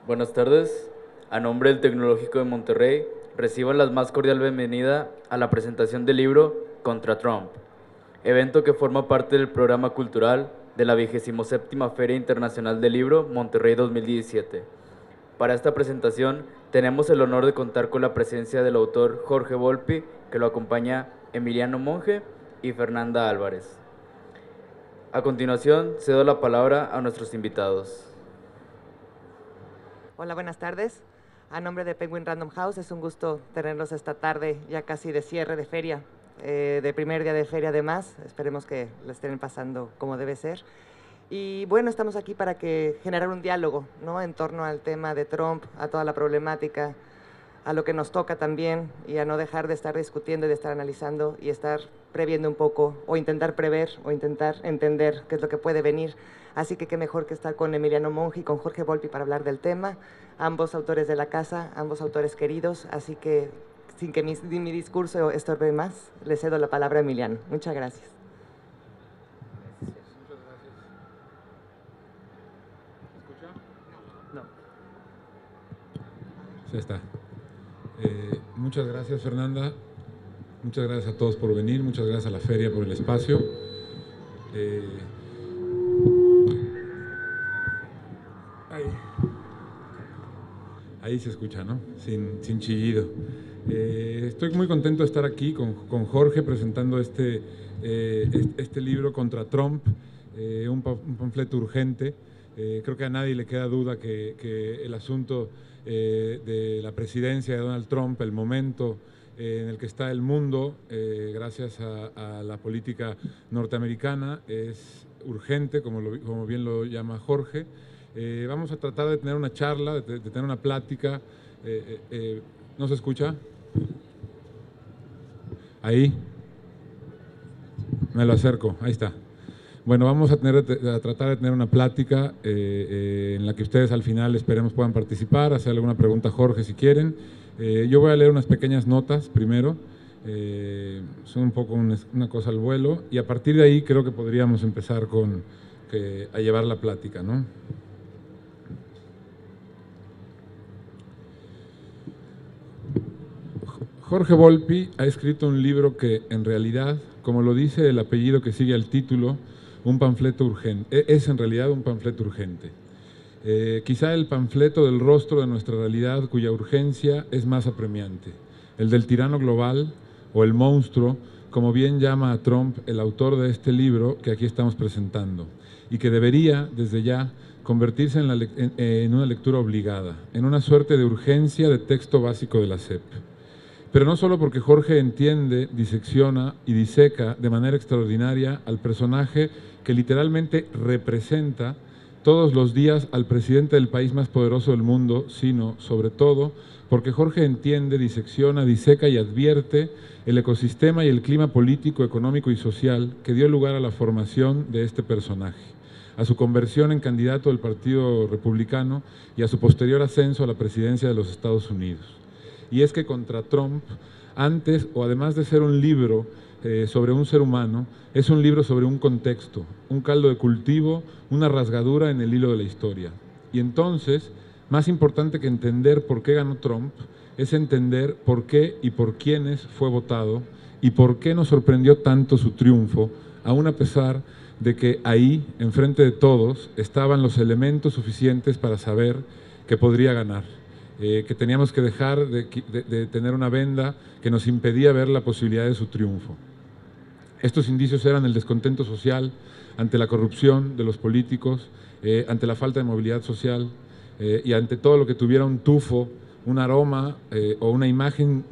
Buenas tardes. A nombre del Tecnológico de Monterrey, reciban la más cordial bienvenida a la presentación del libro Contra Trump, evento que forma parte del programa cultural de la 27ª Feria Internacional del Libro Monterrey 2017. Para esta presentación tenemos el honor de contar con la presencia del autor Jorge Volpi, que lo acompaña Emiliano Monge y Fernanda Álvarez. A continuación, cedo la palabra a nuestros invitados. Hola, buenas tardes. A nombre de Penguin Random House, es un gusto tenerlos esta tarde, ya casi de cierre de feria, de primer día de feria además. Esperemos que la estén pasando como debe ser. Y bueno, estamos aquí para generar un diálogo, ¿no?, en torno al tema de Trump, a toda la problemática, a lo que nos toca también, y a no dejar de estar discutiendo y de estar analizando y estar previendo un poco, o intentar prever, o intentar entender qué es lo que puede venir. Así que qué mejor que estar con Emiliano Monge y con Jorge Volpi para hablar del tema, ambos autores de la casa, ambos autores queridos, así que sin que mi discurso estorbe más, le cedo la palabra a Emiliano. Muchas gracias. Ya está. Muchas gracias, Fernanda. Muchas gracias a todos por venir. Muchas gracias a la feria por el espacio. Ahí se escucha, ¿no? Sin chillido. Estoy muy contento de estar aquí con Jorge presentando este libro Contra Trump, un panfleto urgente. Creo que a nadie le queda duda que el asunto de la presidencia de Donald Trump, el momento en el que está el mundo, gracias a la política norteamericana, es urgente, como bien lo llama Jorge. Vamos a tratar de tener una charla, de tener una plática. ¿No se escucha? Ahí. Me lo acerco, ahí está. Bueno, vamos a tratar de tener una plática en la que ustedes al final esperemos puedan participar, hacer alguna pregunta a Jorge si quieren. Yo voy a leer unas pequeñas notas primero, son un poco una cosa al vuelo, y a partir de ahí creo que podríamos empezar a llevar la plática, ¿no? Jorge Volpi ha escrito un libro que, en realidad, como lo dice el apellido que sigue al título, un panfleto urgente, es en realidad un panfleto urgente. Quizá el panfleto del rostro de nuestra realidad cuya urgencia es más apremiante, el del tirano global o el monstruo, como bien llama a Trump el autor de este libro que aquí estamos presentando, y que debería, desde ya, convertirse en una lectura obligada, en una suerte de urgencia de texto básico de la SEP. Pero no solo porque Jorge entiende, disecciona y diseca de manera extraordinaria al personaje que literalmente representa todos los días al presidente del país más poderoso del mundo, sino, sobre todo, porque Jorge entiende, disecciona, diseca y advierte el ecosistema y el clima político, económico y social que dio lugar a la formación de este personaje, a su conversión en candidato del Partido Republicano y a su posterior ascenso a la presidencia de los Estados Unidos. Y es que Contra Trump, antes o además de ser un libro sobre un ser humano, es un libro sobre un contexto, un caldo de cultivo, una rasgadura en el hilo de la historia. Y entonces, más importante que entender por qué ganó Trump, es entender por qué y por quiénes fue votado y por qué nos sorprendió tanto su triunfo, aún a pesar de que ahí, enfrente de todos, estaban los elementos suficientes para saber que podría ganar. Que teníamos que dejar de tener una venda que nos impedía ver la posibilidad de su triunfo. Estos indicios eran el descontento social ante la corrupción de los políticos, ante la falta de movilidad social y ante todo lo que tuviera un tufo, un aroma o una imagen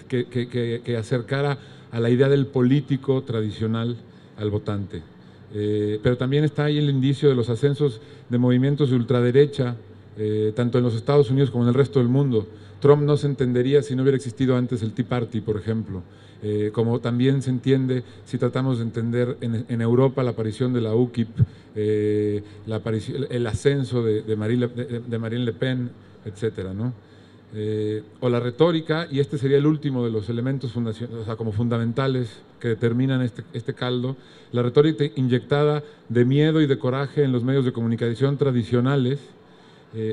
que acercara a la idea del político tradicional al votante. Pero también está ahí el indicio de los ascensos de movimientos de ultraderecha, tanto en los Estados Unidos como en el resto del mundo. Trump no se entendería si no hubiera existido antes el Tea Party, por ejemplo, como también se entiende si tratamos de entender en Europa la aparición de la UKIP, el ascenso de Marine Le Pen, etcétera, ¿no? O la retórica, y este sería el último de los elementos como fundamentales que determinan este caldo, la retórica inyectada de miedo y de coraje en los medios de comunicación tradicionales,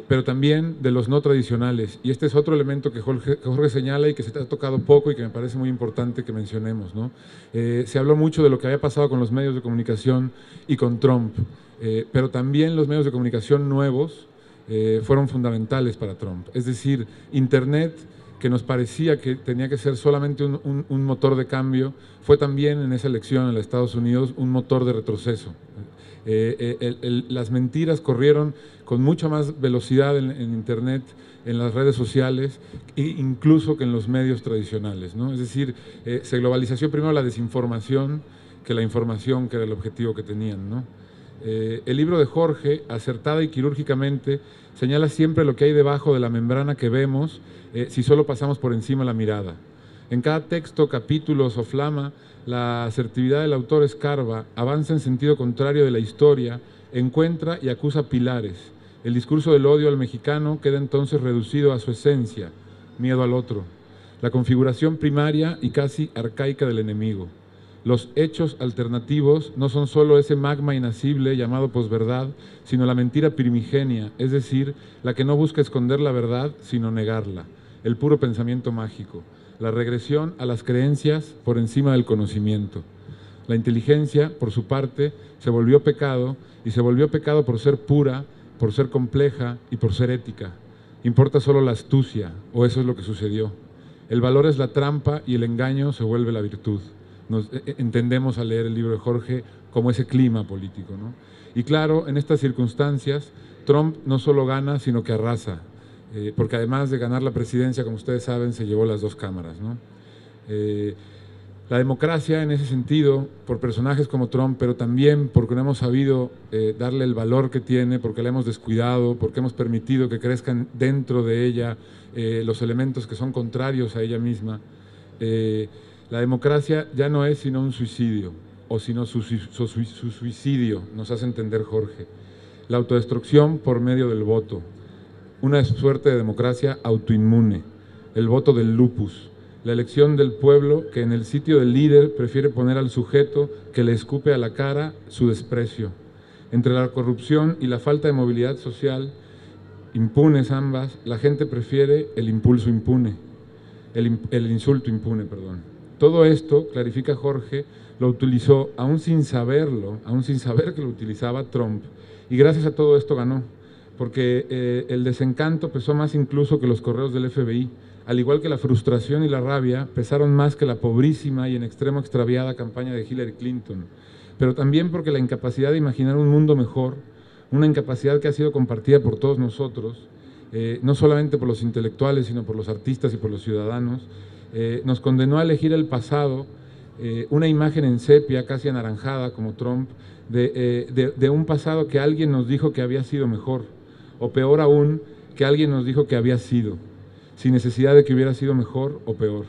pero también de los no tradicionales. Y este es otro elemento que Jorge señala y que se ha tocado poco y que me parece muy importante que mencionemos, ¿no? Se habló mucho de lo que había pasado con los medios de comunicación y con Trump, pero también los medios de comunicación nuevos fueron fundamentales para Trump. Es decir, Internet, que nos parecía que tenía que ser solamente un motor de cambio, fue también en esa elección en los Estados Unidos un motor de retroceso. Las mentiras corrieron con mucha más velocidad en Internet, en las redes sociales, incluso que en los medios tradicionales, ¿no? Es decir, se globalizó primero la desinformación que la información, que era el objetivo que tenían, ¿no? El libro de Jorge, acertada y quirúrgicamente, señala siempre lo que hay debajo de la membrana que vemos si solo pasamos por encima la mirada. En cada texto, capítulo o flama, la asertividad del autor escarba, avanza en sentido contrario de la historia, encuentra y acusa pilares. El discurso del odio al mexicano queda entonces reducido a su esencia, miedo al otro, la configuración primaria y casi arcaica del enemigo. Los hechos alternativos no son solo ese magma inacible llamado posverdad, sino la mentira primigenia, es decir, la que no busca esconder la verdad, sino negarla, el puro pensamiento mágico, la regresión a las creencias por encima del conocimiento. La inteligencia, por su parte, se volvió pecado, y se volvió pecado por ser pura, por ser compleja y por ser ética. Importa solo la astucia, o eso es lo que sucedió. El valor es la trampa y el engaño se vuelve la virtud. Entendemos al leer el libro de Jorge como ese clima político, ¿no? Y claro, en estas circunstancias, Trump no solo gana, sino que arrasa, porque además de ganar la presidencia, como ustedes saben, se llevó las dos cámaras, ¿no? La democracia, en ese sentido, por personajes como Trump, pero también porque no hemos sabido darle el valor que tiene, porque la hemos descuidado, porque hemos permitido que crezcan dentro de ella los elementos que son contrarios a ella misma, la democracia ya no es sino un suicidio, o sino su suicidio, nos hace entender Jorge. La autodestrucción por medio del voto, una suerte de democracia autoinmune, el voto del lupus, la elección del pueblo que en el sitio del líder prefiere poner al sujeto que le escupe a la cara su desprecio. Entre la corrupción y la falta de movilidad social, impunes ambas, la gente prefiere el impulso impune, el insulto impune, perdón. Todo esto, clarifica Jorge, lo utilizó, aún sin saberlo, aún sin saber que lo utilizaba Trump, y gracias a todo esto ganó, porque el desencanto pesó más incluso que los correos del FBI, al igual que la frustración y la rabia pesaron más que la pobrísima y en extremo extraviada campaña de Hillary Clinton, pero también porque la incapacidad de imaginar un mundo mejor, una incapacidad que ha sido compartida por todos nosotros, no solamente por los intelectuales, sino por los artistas y por los ciudadanos, nos condenó a elegir el pasado, una imagen en sepia, casi anaranjada, como Trump, de un pasado que alguien nos dijo que había sido mejor, o peor aún, que alguien nos dijo que había sido, sin necesidad de que hubiera sido mejor o peor.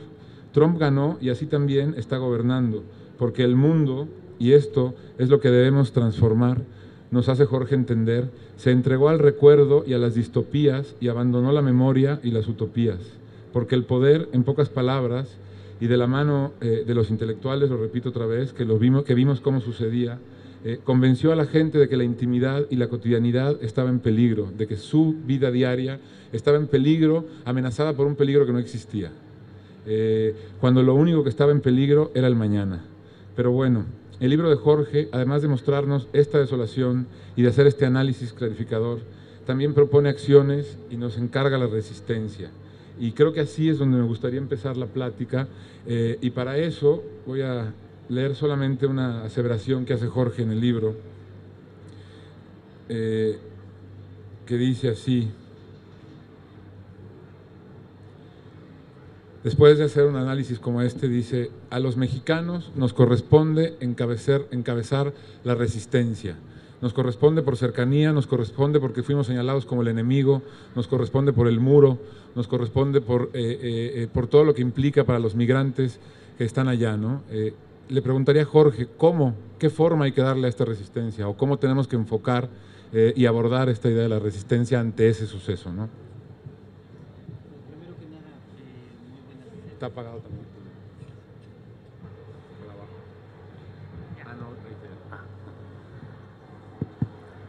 Trump ganó y así también está gobernando, porque el mundo, y esto es lo que debemos transformar, nos hace Jorge entender, se entregó al recuerdo y a las distopías y abandonó la memoria y las utopías, porque el poder, en pocas palabras, y de la mano de los intelectuales, lo repito otra vez, que vimos cómo sucedía, convenció a la gente de que la intimidad y la cotidianidad estaba en peligro, de que su vida diaria estaba en peligro, amenazada por un peligro que no existía, cuando lo único que estaba en peligro era el mañana. Pero bueno, el libro de Jorge, además de mostrarnos esta desolación y de hacer este análisis clarificador, también propone acciones y nos encarga la resistencia. Y creo que así es donde me gustaría empezar la plática, y para eso voy a leer solamente una aseveración que hace Jorge en el libro, que dice así: después de hacer un análisis como este, dice, a los mexicanos nos corresponde encabezar la resistencia. Nos corresponde por cercanía, nos corresponde porque fuimos señalados como el enemigo, nos corresponde por el muro, nos corresponde por todo lo que implica para los migrantes que están allá, ¿no? Le preguntaría a Jorge, ¿cómo? ¿Qué forma hay que darle a esta resistencia? ¿O cómo tenemos que enfocar y abordar esta idea de la resistencia ante ese suceso, ¿no? Primero que nada, muy buenas tardes. Está apagado también.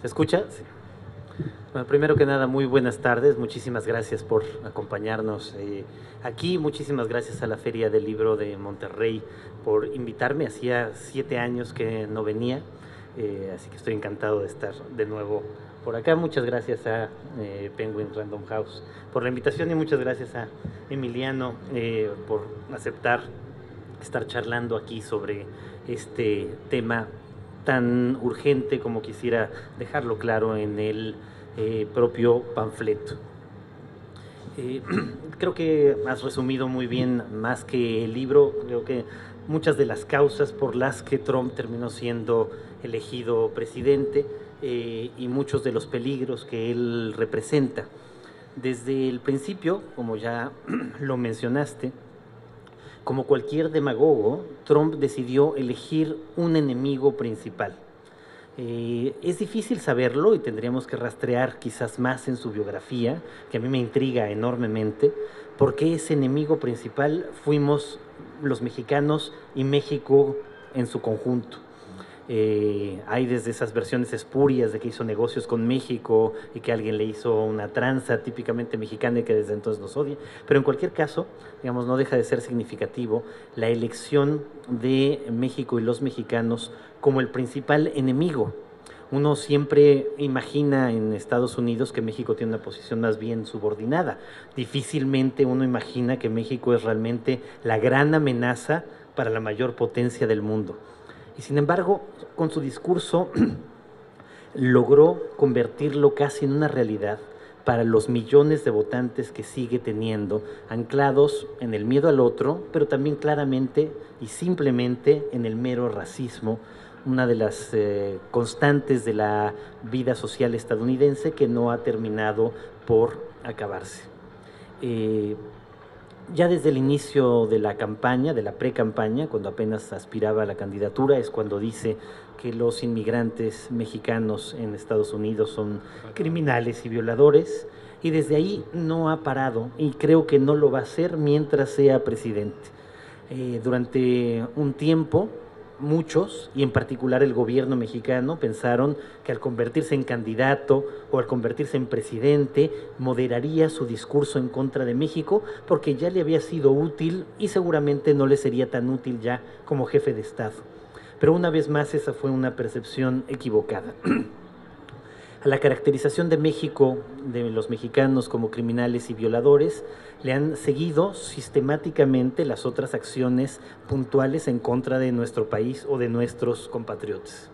¿Se escucha? Sí. Bueno, primero que nada, muy buenas tardes. Muchísimas gracias por acompañarnos aquí. Muchísimas gracias a la Feria del Libro de Monterrey por invitarme. Hacía 7 años que no venía, así que estoy encantado de estar de nuevo por acá. Muchas gracias a Penguin Random House por la invitación y muchas gracias a Emiliano por aceptar estar charlando aquí sobre este tema tan urgente como quisiera dejarlo claro en el propio panfleto. Creo que has resumido muy bien, más que el libro, creo que muchas de las causas por las que Trump terminó siendo elegido presidente y muchos de los peligros que él representa. Desde el principio, como ya lo mencionaste, como cualquier demagogo, Trump decidió elegir un enemigo principal. Es difícil saberlo y tendríamos que rastrear quizás más en su biografía, que a mí me intriga enormemente, porque ese enemigo principal fuimos los mexicanos y México en su conjunto. Hay desde esas versiones espurias de que hizo negocios con México y que alguien le hizo una tranza típicamente mexicana y que desde entonces nos odia, pero en cualquier caso, digamos, no deja de ser significativo la elección de México y los mexicanos como el principal enemigo. Uno siempre imagina en Estados Unidos que México tiene una posición más bien subordinada. Difícilmente uno imagina que México es realmente la gran amenaza para la mayor potencia del mundo. Y sin embargo, con su discurso logró convertirlo casi en una realidad para los millones de votantes que sigue teniendo, anclados en el miedo al otro, pero también claramente y simplemente en el mero racismo, una de las constantes de la vida social estadounidense que no ha terminado por acabarse. Ya desde el inicio de la campaña, de la pre-campaña, cuando apenas aspiraba a la candidatura, es cuando dice que los inmigrantes mexicanos en Estados Unidos son criminales y violadores, y desde ahí no ha parado, y creo que no lo va a hacer mientras sea presidente. Durante un tiempo, muchos, y en particular el gobierno mexicano, pensaron que al convertirse en candidato o al convertirse en presidente, moderaría su discurso en contra de México, porque ya le había sido útil y seguramente no le sería tan útil ya como jefe de Estado. Pero una vez más, esa fue una percepción equivocada. A la caracterización de México, de los mexicanos como criminales y violadores, le han seguido sistemáticamente las otras acciones puntuales en contra de nuestro país o de nuestros compatriotas.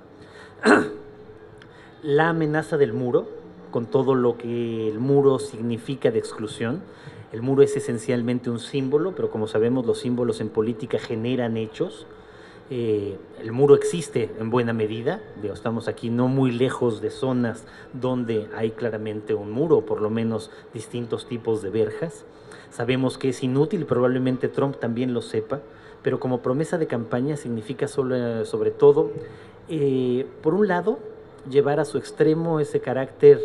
La amenaza del muro, con todo lo que el muro significa de exclusión. El muro es esencialmente un símbolo, pero como sabemos, los símbolos en política generan hechos. El muro existe en buena medida, estamos aquí no muy lejos de zonas donde hay claramente un muro, por lo menos distintos tipos de verjas. Sabemos que es inútil, probablemente Trump también lo sepa, pero como promesa de campaña significa sobre todo, por un lado, llevar a su extremo ese carácter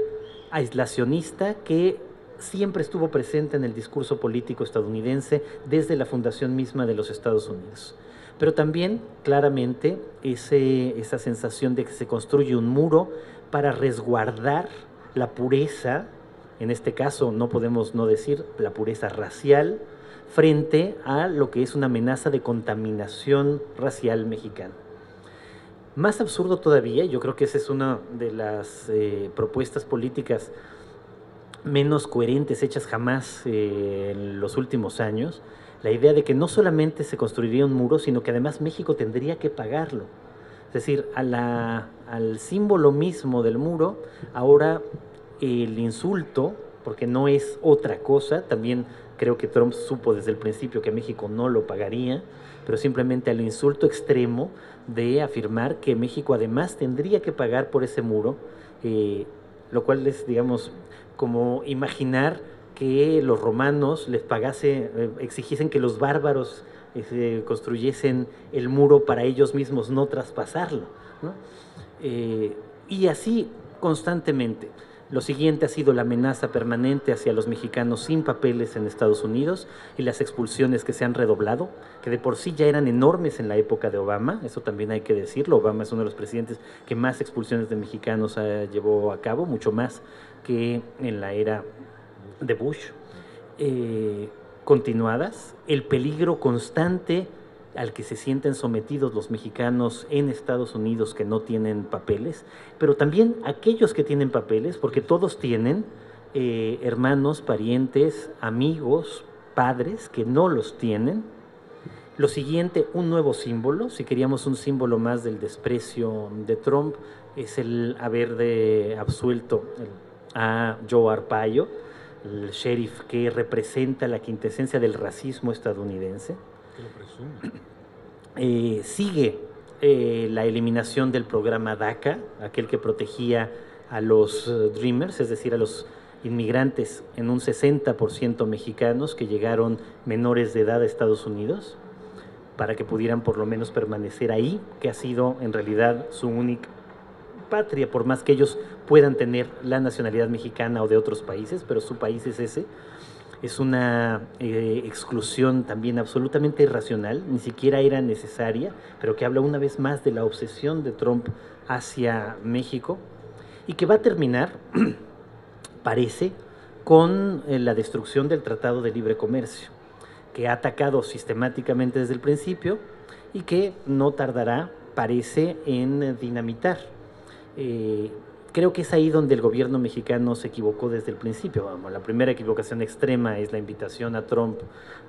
aislacionista que siempre estuvo presente en el discurso político estadounidense desde la fundación misma de los Estados Unidos. Pero también, claramente, esa sensación de que se construye un muro para resguardar la pureza, en este caso no podemos no decir la pureza racial, frente a lo que es una amenaza de contaminación racial mexicana. Más absurdo todavía, yo creo que esa es una de las propuestas políticas menos coherentes hechas jamás en los últimos años, la idea de que no solamente se construiría un muro, sino que además México tendría que pagarlo. Es decir, al símbolo mismo del muro, ahora el insulto, porque no es otra cosa, también creo que Trump supo desde el principio que México no lo pagaría, pero simplemente al insulto extremo de afirmar que México además tendría que pagar por ese muro, lo cual es, digamos, como imaginar que los romanos les exigiesen que los bárbaros construyesen el muro para ellos mismos no traspasarlo, ¿no? Y así constantemente. Lo siguiente ha sido la amenaza permanente hacia los mexicanos sin papeles en Estados Unidos y las expulsiones que se han redoblado, que de por sí ya eran enormes en la época de Obama, eso también hay que decirlo. Obama es uno de los presidentes que más expulsiones de mexicanos llevó a cabo, mucho más que en la era de Bush. Continuadas, el peligro constante al que se sienten sometidos los mexicanos en Estados Unidos que no tienen papeles, pero también aquellos que tienen papeles, porque todos tienen hermanos, parientes, amigos, padres que no los tienen. Lo siguiente, un nuevo símbolo, si queríamos un símbolo más del desprecio de Trump, es el haber absuelto a Joe Arpaio, el sheriff que representa la quintesencia del racismo estadounidense. Sigue la eliminación del programa DACA, aquel que protegía a los Dreamers, es decir, a los inmigrantes en un 60% mexicanos que llegaron menores de edad a Estados Unidos, para que pudieran por lo menos permanecer ahí, que ha sido en realidad su única patria, por más que ellos puedan tener la nacionalidad mexicana o de otros países, pero su país es ese. Es una exclusión también absolutamente irracional, ni siquiera era necesaria, pero que habla una vez más de la obsesión de Trump hacia México y que va a terminar, parece, con la destrucción del Tratado de Libre Comercio, que ha atacado sistemáticamente desde el principio y que no tardará, parece, en dinamitar. Creo que es ahí donde el gobierno mexicano se equivocó desde el principio. Vamos, la primera equivocación extrema es la invitación a Trump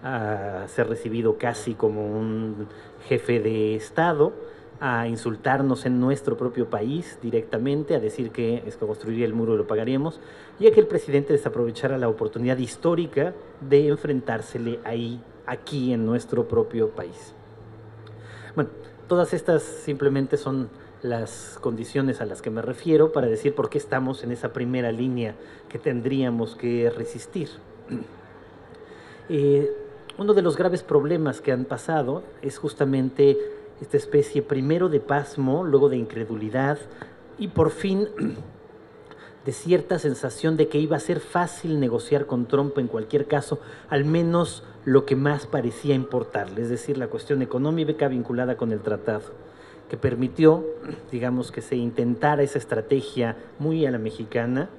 a ser recibido casi como un jefe de Estado, a insultarnos en nuestro propio país directamente, a decir que es que construiría el muro y lo pagaríamos, y a que el presidente desaprovechara la oportunidad histórica de enfrentársele aquí en nuestro propio país. Bueno, todas estas simplemente son las condiciones a las que me refiero para decir por qué estamos en esa primera línea que tendríamos que resistir. Uno de los graves problemas que han pasado es justamente esta especie primero de pasmo, luego de incredulidad y por fin de cierta sensación de que iba a ser fácil negociar con Trump en cualquier caso, al menos lo que más parecía importarle, es decir, la cuestión económica vinculada con el tratado, que permitió, digamos, que se intentara esa estrategia muy a la mexicana,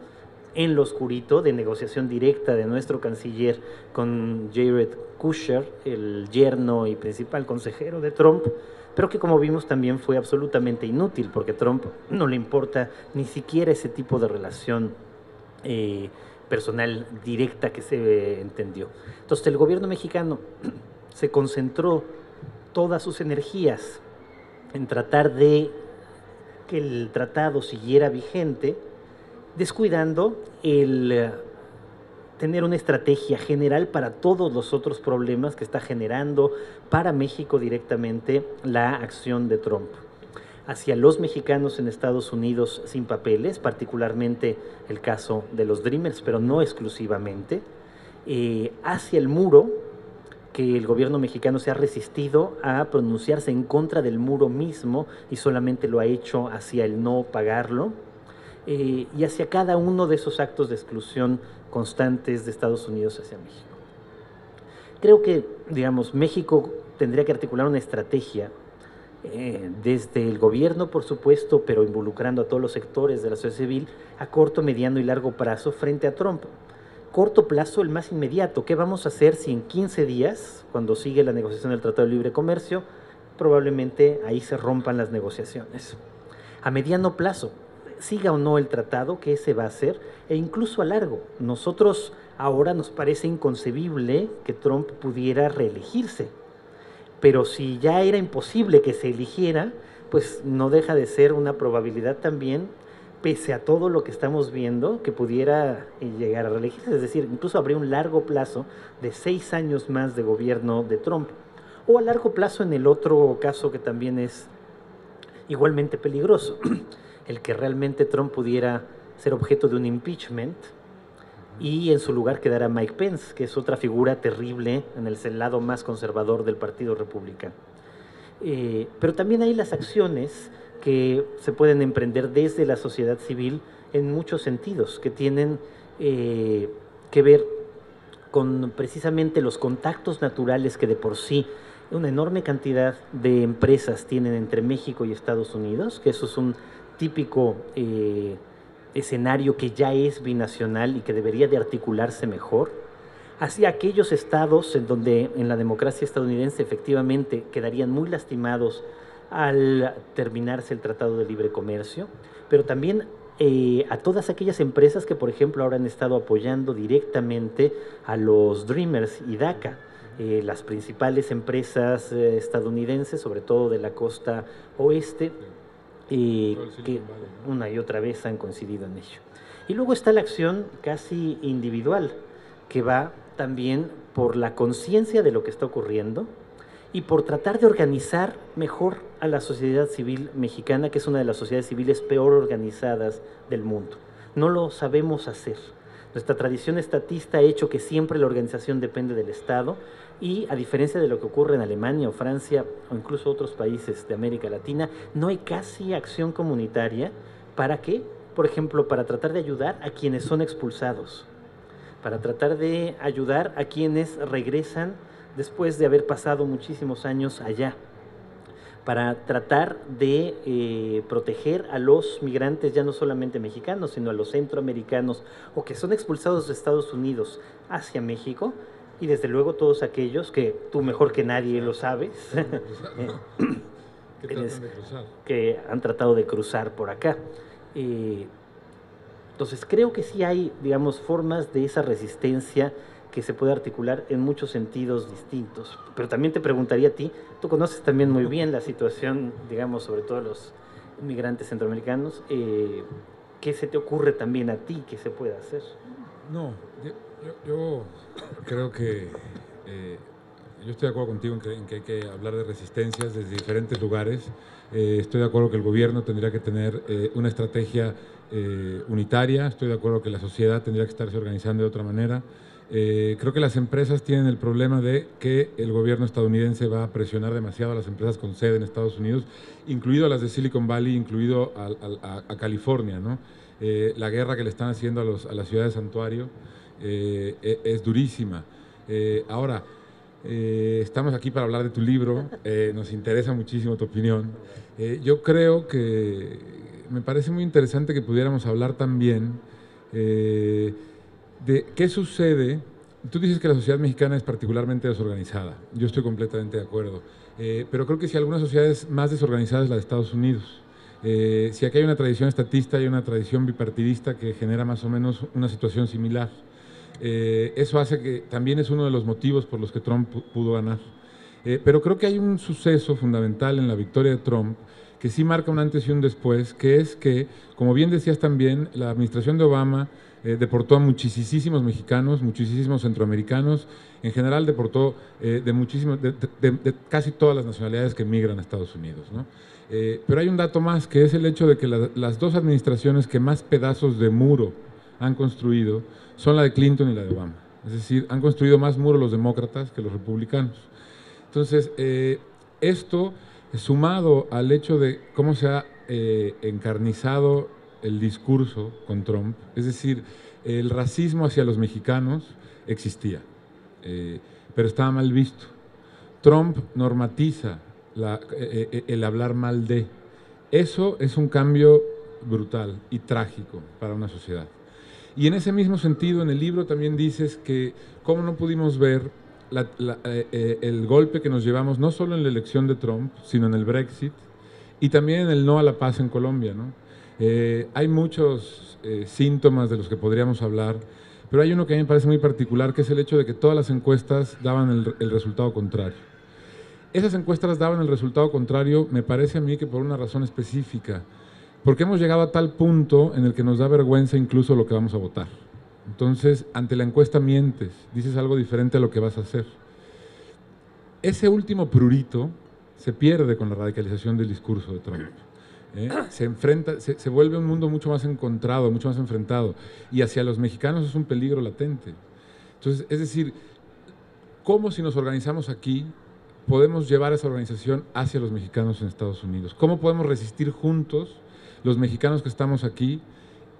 en lo oscurito, de negociación directa de nuestro canciller con Jared Kushner, el yerno y principal consejero de Trump, pero que como vimos también fue absolutamente inútil, porque a Trump no le importa ni siquiera ese tipo de relación personal directa que se entendió. Entonces el gobierno mexicano se concentró todas sus energías en tratar de que el tratado siguiera vigente, descuidando el tener una estrategia general para todos los otros problemas que está generando para México directamente la acción de Trump. Hacia los mexicanos en Estados Unidos sin papeles, particularmente el caso de los Dreamers, pero no exclusivamente, hacia el muro, que el gobierno mexicano se ha resistido a pronunciarse en contra del muro mismo y solamente lo ha hecho hacia el no pagarlo, y hacia cada uno de esos actos de exclusión constantes de Estados Unidos hacia México. Creo que, digamos, México tendría que articular una estrategia desde el gobierno, por supuesto, pero involucrando a todos los sectores de la sociedad civil a corto, mediano y largo plazo frente a Trump. Corto plazo, el más inmediato. ¿Qué vamos a hacer si en 15 días, cuando sigue la negociación del Tratado de Libre Comercio, probablemente ahí se rompan las negociaciones? A mediano plazo, siga o no el tratado, ¿qué se va a hacer? E incluso a largo. Nosotros ahora nos parece inconcebible que Trump pudiera reelegirse, pero si ya era imposible que se eligiera, pues no deja de ser una probabilidad también, pese a todo lo que estamos viendo, que pudiera llegar a reelegirse. Es decir, incluso habría un largo plazo de 6 años más de gobierno de Trump. O a largo plazo en el otro caso que también es igualmente peligroso, el que realmente Trump pudiera ser objeto de un impeachment y en su lugar quedara Mike Pence, que es otra figura terrible en el lado más conservador del Partido Republicano. Pero también hay las acciones que se pueden emprender desde la sociedad civil en muchos sentidos, que tienen que ver con precisamente los contactos naturales que de por sí una enorme cantidad de empresas tienen entre México y Estados Unidos, que eso es un típico escenario que ya es binacional y que debería de articularse mejor, hacia aquellos estados en donde en la democracia estadounidense efectivamente quedarían muy lastimados al terminarse el Tratado de Libre Comercio, pero también a todas aquellas empresas que, por ejemplo, ahora han estado apoyando directamente a los Dreamers y DACA, las principales empresas estadounidenses, sobre todo de la costa oeste, que una y otra vez han coincidido en ello. Y luego está la acción casi individual, que va también por la conciencia de lo que está ocurriendo y por tratar de organizar mejor a la sociedad civil mexicana, que es una de las sociedades civiles peor organizadas del mundo. No lo sabemos hacer. Nuestra tradición estatista ha hecho que siempre la organización depende del Estado y, a diferencia de lo que ocurre en Alemania o Francia o incluso otros países de América Latina, no hay casi acción comunitaria. ¿Para qué? Por ejemplo, para tratar de ayudar a quienes son expulsados, para tratar de ayudar a quienes regresan después de haber pasado muchísimos años allá, para tratar de proteger a los migrantes, ya no solamente mexicanos, sino a los centroamericanos o que son expulsados de Estados Unidos hacia México, y desde luego todos aquellos que tú mejor que nadie lo sabes, que han tratado de cruzar por acá. Entonces creo que sí hay, digamos, formas de esa resistencia que se puede articular en muchos sentidos distintos. Pero también te preguntaría a ti, tú conoces también muy bien la situación, digamos, sobre todo los inmigrantes centroamericanos, ¿qué se te ocurre también a ti que se puede hacer? No, yo creo que yo estoy de acuerdo contigo en que hay que hablar de resistencias desde diferentes lugares. Estoy de acuerdo que el gobierno tendría que tener una estrategia unitaria. Estoy de acuerdo que la sociedad tendría que estarse organizando de otra manera. Creo que las empresas tienen el problema de que el gobierno estadounidense va a presionar demasiado a las empresas con sede en Estados Unidos, incluido a las de Silicon Valley, incluido a California, ¿no? La guerra que le están haciendo a las ciudades santuario es durísima. Ahora, estamos aquí para hablar de tu libro, nos interesa muchísimo tu opinión. Yo creo que me parece muy interesante que pudiéramos hablar también de qué sucede. Tú dices que la sociedad mexicana es particularmente desorganizada. Yo estoy completamente de acuerdo. Pero creo que si alguna sociedad es más desorganizada es la de Estados Unidos. Si aquí hay una tradición estatista, hay una tradición bipartidista que genera más o menos una situación similar. Eso hace que también es uno de los motivos por los que Trump pudo ganar. Pero creo que hay un suceso fundamental en la victoria de Trump que sí marca un antes y un después, que es que, como bien decías también, la administración de Obama deportó a muchísimos mexicanos, muchísimos centroamericanos, en general deportó de casi todas las nacionalidades que emigran a Estados Unidos, ¿no? Pero hay un dato más, que es el hecho de que las dos administraciones que más pedazos de muro han construido son la de Clinton y la de Obama. Es decir, han construido más muros los demócratas que los republicanos. Entonces, esto sumado al hecho de cómo se ha encarnizado el discurso con Trump, es decir, el racismo hacia los mexicanos existía, pero estaba mal visto. Trump normatiza el hablar mal de. Eso es un cambio brutal y trágico para una sociedad. Y en ese mismo sentido, en el libro también dices que cómo no pudimos ver el golpe que nos llevamos no solo en la elección de Trump, sino en el Brexit y también en el no a la paz en Colombia, ¿no? Hay muchos síntomas de los que podríamos hablar, pero hay uno que a mí me parece muy particular, que es el hecho de que todas las encuestas daban el resultado contrario. Esas encuestas daban el resultado contrario, me parece a mí que por una razón específica, porque hemos llegado a tal punto en el que nos da vergüenza incluso lo que vamos a votar. Entonces, ante la encuesta mientes, dices algo diferente a lo que vas a hacer. Ese último prurito se pierde con la radicalización del discurso de Trump. Se vuelve un mundo mucho más encontrado, mucho más enfrentado, y hacia los mexicanos es un peligro latente. Entonces, es decir, ¿cómo si nos organizamos aquí podemos llevar esa organización hacia los mexicanos en Estados Unidos? ¿Cómo podemos resistir juntos los mexicanos que estamos aquí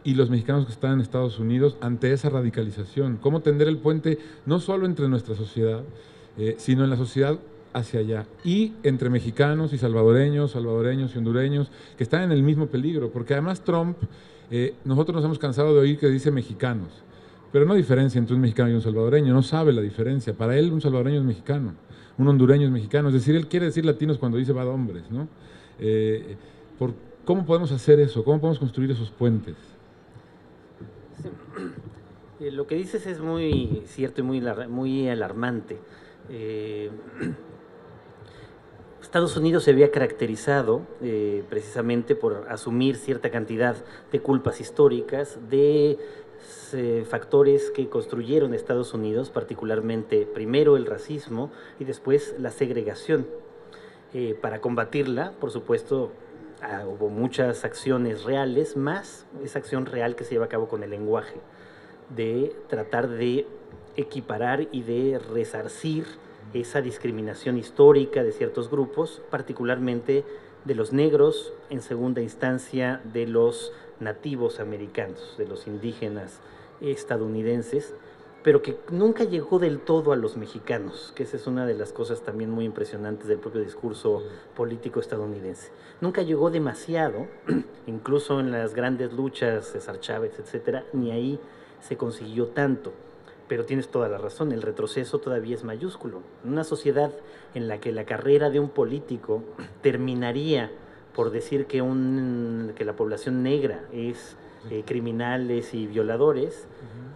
y los mexicanos que están en Estados Unidos ante esa radicalización? ¿Cómo tender el puente no solo entre nuestra sociedad, sino en la sociedad hacia allá, y entre mexicanos y salvadoreños y hondureños, que están en el mismo peligro? Porque además Trump, nosotros nos hemos cansado de oír que dice mexicanos, pero no diferencia entre un mexicano y un salvadoreño, no sabe la diferencia. Para él un salvadoreño es mexicano, un hondureño es mexicano, es decir, él quiere decir latinos cuando dice va de hombres, ¿no? ¿Cómo podemos hacer eso? ¿Cómo podemos construir esos puentes? Sí. Lo que dices es muy cierto y muy alarmante. Estados Unidos se había caracterizado precisamente por asumir cierta cantidad de culpas históricas, de factores que construyeron Estados Unidos, particularmente primero el racismo y después la segregación. Para combatirla, por supuesto, hubo muchas acciones reales, más esa acción real que se lleva a cabo con el lenguaje, de tratar de equiparar y de resarcir esa discriminación histórica de ciertos grupos, particularmente de los negros, en segunda instancia de los nativos americanos, de los indígenas estadounidenses, pero que nunca llegó del todo a los mexicanos, que esa es una de las cosas también muy impresionantes del propio discurso político estadounidense. Nunca llegó demasiado, incluso en las grandes luchas, César Chávez, etcétera, ni ahí se consiguió tanto. Pero tienes toda la razón, el retroceso todavía es mayúsculo. En una sociedad en la que la carrera de un político terminaría por decir que la población negra es criminales y violadores,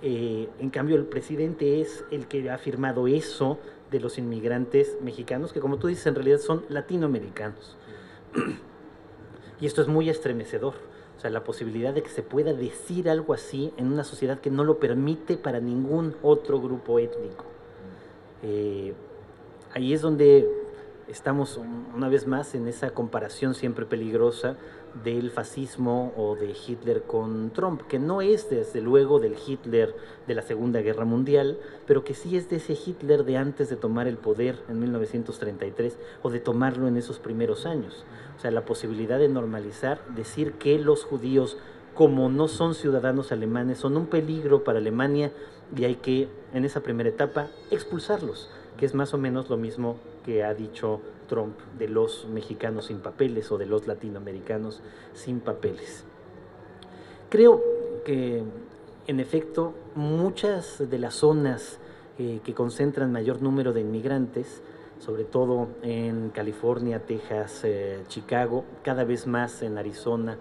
en cambio el presidente es el que ha afirmado eso de los inmigrantes mexicanos, que como tú dices en realidad son latinoamericanos. Y esto es muy estremecedor. O sea, la posibilidad de que se pueda decir algo así en una sociedad que no lo permite para ningún otro grupo étnico. Ahí es donde estamos una vez más en esa comparación siempre peligrosa del fascismo o de Hitler con Trump, que no es desde luego del Hitler de la Segunda Guerra Mundial, pero que sí es de ese Hitler de antes de tomar el poder en 1933 o de tomarlo en esos primeros años. O sea, la posibilidad de normalizar, decir que los judíos, como no son ciudadanos alemanes, son un peligro para Alemania y hay que, en esa primera etapa, expulsarlos, que es más o menos lo mismo que ha dicho Trump de los mexicanos sin papeles o de los latinoamericanos sin papeles. Creo que, en efecto, muchas de las zonas que concentran mayor número de inmigrantes, sobre todo en California, Texas, Chicago, cada vez más en Arizona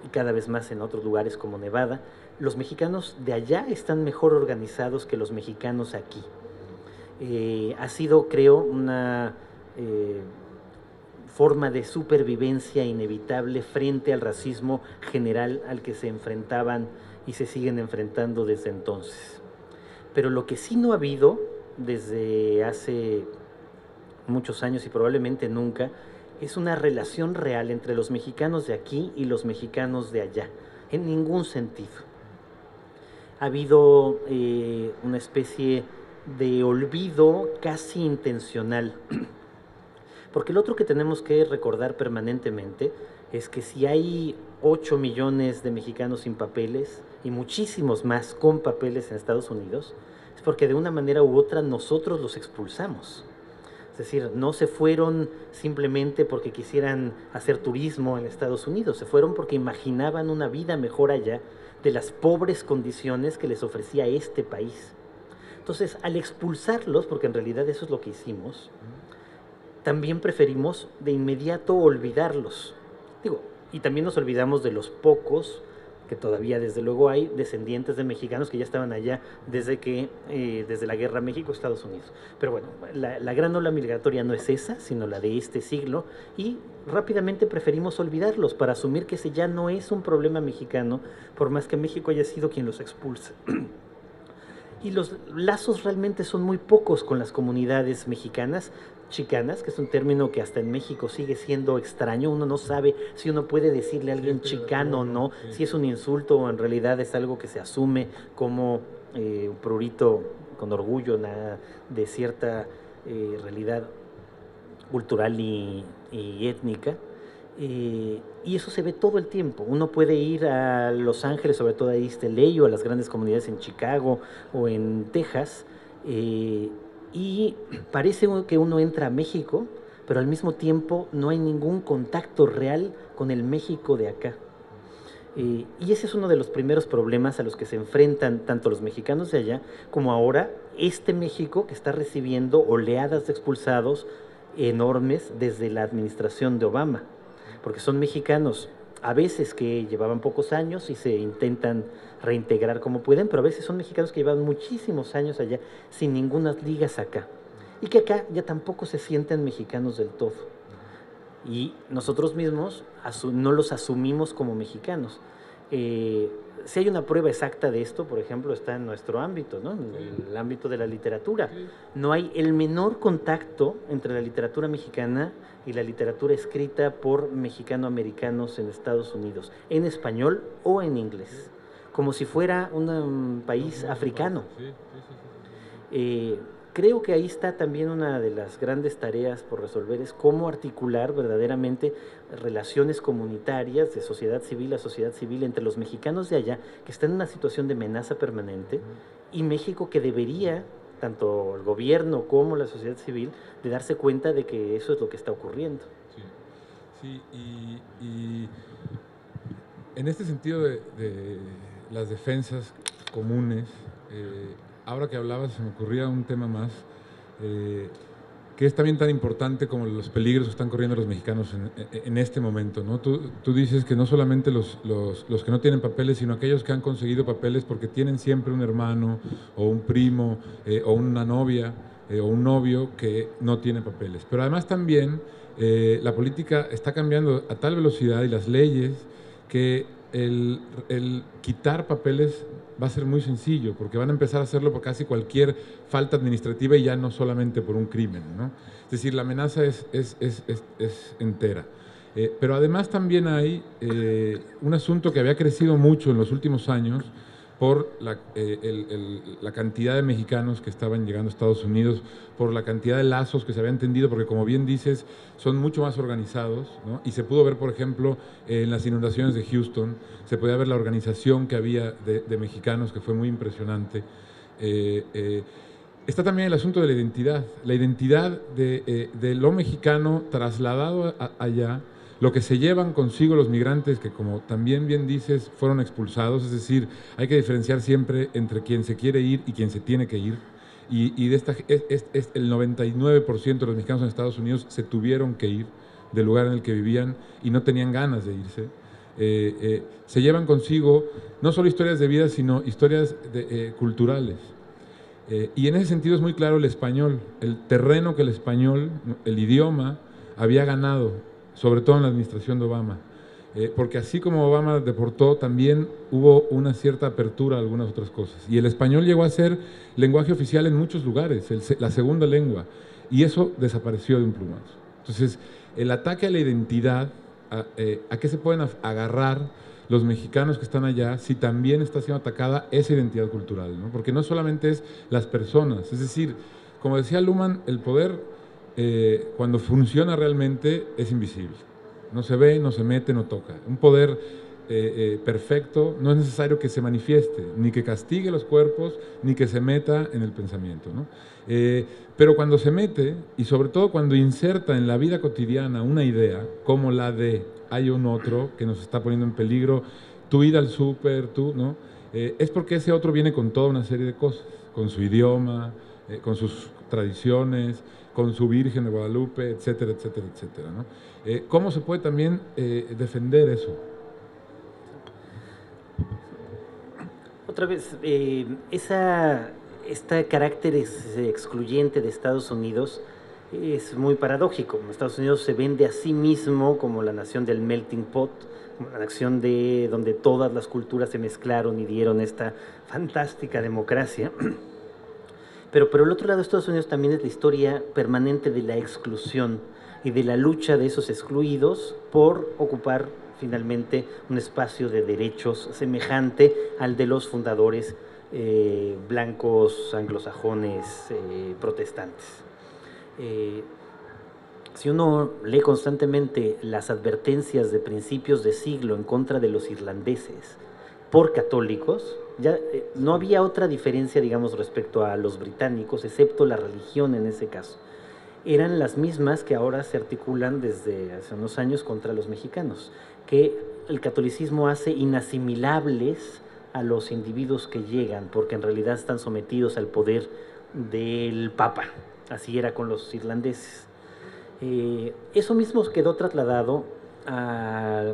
y cada vez más en otros lugares como Nevada, los mexicanos de allá están mejor organizados que los mexicanos aquí. Ha sido, creo, una forma de supervivencia inevitable frente al racismo general al que se enfrentaban y se siguen enfrentando desde entonces. Pero lo que sí no ha habido desde hace muchos años y probablemente nunca, es una relación real entre los mexicanos de aquí y los mexicanos de allá, en ningún sentido. Ha habido una especie de olvido casi intencional, porque lo otro que tenemos que recordar permanentemente es que si hay 8 millones de mexicanos sin papeles y muchísimos más con papeles en Estados Unidos, es porque de una manera u otra nosotros los expulsamos. Es decir, no se fueron simplemente porque quisieran hacer turismo en Estados Unidos, se fueron porque imaginaban una vida mejor allá de las pobres condiciones que les ofrecía este país. Entonces, al expulsarlos, porque en realidad eso es lo que hicimos, también preferimos de inmediato olvidarlos. Y también nos olvidamos de los pocos, que todavía desde luego hay, descendientes de mexicanos que ya estaban allá desde la guerra México-Estados Unidos. Pero bueno, la gran ola migratoria no es esa, sino la de este siglo, y rápidamente preferimos olvidarlos para asumir que ese ya no es un problema mexicano, por más que México haya sido quien los expulse. Y los lazos realmente son muy pocos con las comunidades mexicanas, chicanas, que es un término que hasta en México sigue siendo extraño. Uno no sabe si uno puede decirle a alguien chicano o no, si es un insulto o en realidad es algo que se asume como un prurito con orgullo de cierta realidad cultural y étnica. Y eso se ve todo el tiempo. Uno puede ir a Los Ángeles, sobre todo a East LA, o a las grandes comunidades en Chicago o en Texas, y parece que uno entra a México, pero al mismo tiempo no hay ningún contacto real con el México de acá. Y ese es uno de los primeros problemas a los que se enfrentan tanto los mexicanos de allá como ahora este México, que está recibiendo oleadas de expulsados enormes desde la administración de Obama, porque son mexicanos a veces que llevaban pocos años y se intentan reintegrar como pueden, pero a veces son mexicanos que llevan muchísimos años allá sin ninguna ligas acá, y que acá ya tampoco se sienten mexicanos del todo. Y nosotros mismos no los asumimos como mexicanos. Si hay una prueba exacta de esto, por ejemplo, está en nuestro ámbito, ¿no? En el ámbito de la literatura. No hay el menor contacto entre la literatura mexicana y la literatura escrita por mexicano-americanos en Estados Unidos, en español o en inglés, como si fuera un país africano. Creo que ahí está también una de las grandes tareas por resolver, es cómo articular verdaderamente relaciones comunitarias de sociedad civil a sociedad civil entre los mexicanos de allá, que están en una situación de amenaza permanente, y México, que debería, tanto el gobierno como la sociedad civil, de darse cuenta de que eso es lo que está ocurriendo. Sí, y en este sentido de las defensas comunes, ahora que hablabas se me ocurría un tema más, que es también tan importante como los peligros que están corriendo los mexicanos en este momento, ¿no? Tú dices que no solamente los que no tienen papeles, sino aquellos que han conseguido papeles porque tienen siempre un hermano o un primo o una novia o un novio que no tiene papeles. Pero además también la política está cambiando a tal velocidad y las leyes que el quitar papeles va a ser muy sencillo, porque van a empezar a hacerlo por casi cualquier falta administrativa y ya no solamente por un crimen, ¿no? Es decir, la amenaza es entera. Pero además también hay un asunto que había crecido mucho en los últimos años por la cantidad de mexicanos que estaban llegando a Estados Unidos, por la cantidad de lazos que se habían tendido, porque como bien dices, son mucho más organizados, ¿no? Y se pudo ver, por ejemplo, en las inundaciones de Houston, se podía ver la organización que había de mexicanos, que fue muy impresionante. Está también el asunto de la identidad de lo mexicano trasladado allá, lo que se llevan consigo los migrantes que, como también bien dices, fueron expulsados. Es decir, hay que diferenciar siempre entre quien se quiere ir y quien se tiene que ir. Y de el 99% de los mexicanos en Estados Unidos se tuvieron que ir del lugar en el que vivían y no tenían ganas de irse. Se llevan consigo no solo historias de vida, sino historias culturales. Y en ese sentido es muy claro el español, el terreno que el español, el idioma, había ganado, sobre todo en la administración de Obama, porque así como Obama deportó, también hubo una cierta apertura a algunas otras cosas. Y el español llegó a ser lenguaje oficial en muchos lugares, la segunda lengua, y eso desapareció de un plumazo. Entonces, el ataque a la identidad, ¿a qué se pueden agarrar los mexicanos que están allá si también está siendo atacada esa identidad cultural, ¿no? Porque no solamente es las personas, es decir, como decía Luhmann, el poder cuando funciona realmente es invisible, no se ve, no se mete, no toca. Un poder perfecto no es necesario que se manifieste, ni que castigue los cuerpos, ni que se meta en el pensamiento, ¿no? Pero cuando se mete, y sobre todo cuando inserta en la vida cotidiana una idea, como la de hay un otro que nos está poniendo en peligro, tú ir al súper, tú, ¿no? Es porque ese otro viene con toda una serie de cosas, con su idioma, con sus tradiciones, con su Virgen de Guadalupe, etcétera, etcétera, etcétera, ¿no? ¿Cómo se puede también defender eso? Otra vez, este carácter excluyente de Estados Unidos es muy paradójico. Estados Unidos se vende a sí mismo como la nación del melting pot, la nación donde todas las culturas se mezclaron y dieron esta fantástica democracia. Pero por el otro lado, Estados Unidos también es la historia permanente de la exclusión y de la lucha de esos excluidos por ocupar finalmente un espacio de derechos semejante al de los fundadores blancos, anglosajones, protestantes. si uno lee constantemente las advertencias de principios de siglo en contra de los irlandeses por católicos, ya no había otra diferencia, digamos, respecto a los británicos, excepto la religión en ese caso. Eran las mismas que ahora se articulan desde hace unos años contra los mexicanos, que el catolicismo hace inasimilables a los individuos que llegan, porque en realidad están sometidos al poder del Papa. Así era con los irlandeses. Eso mismo quedó trasladado a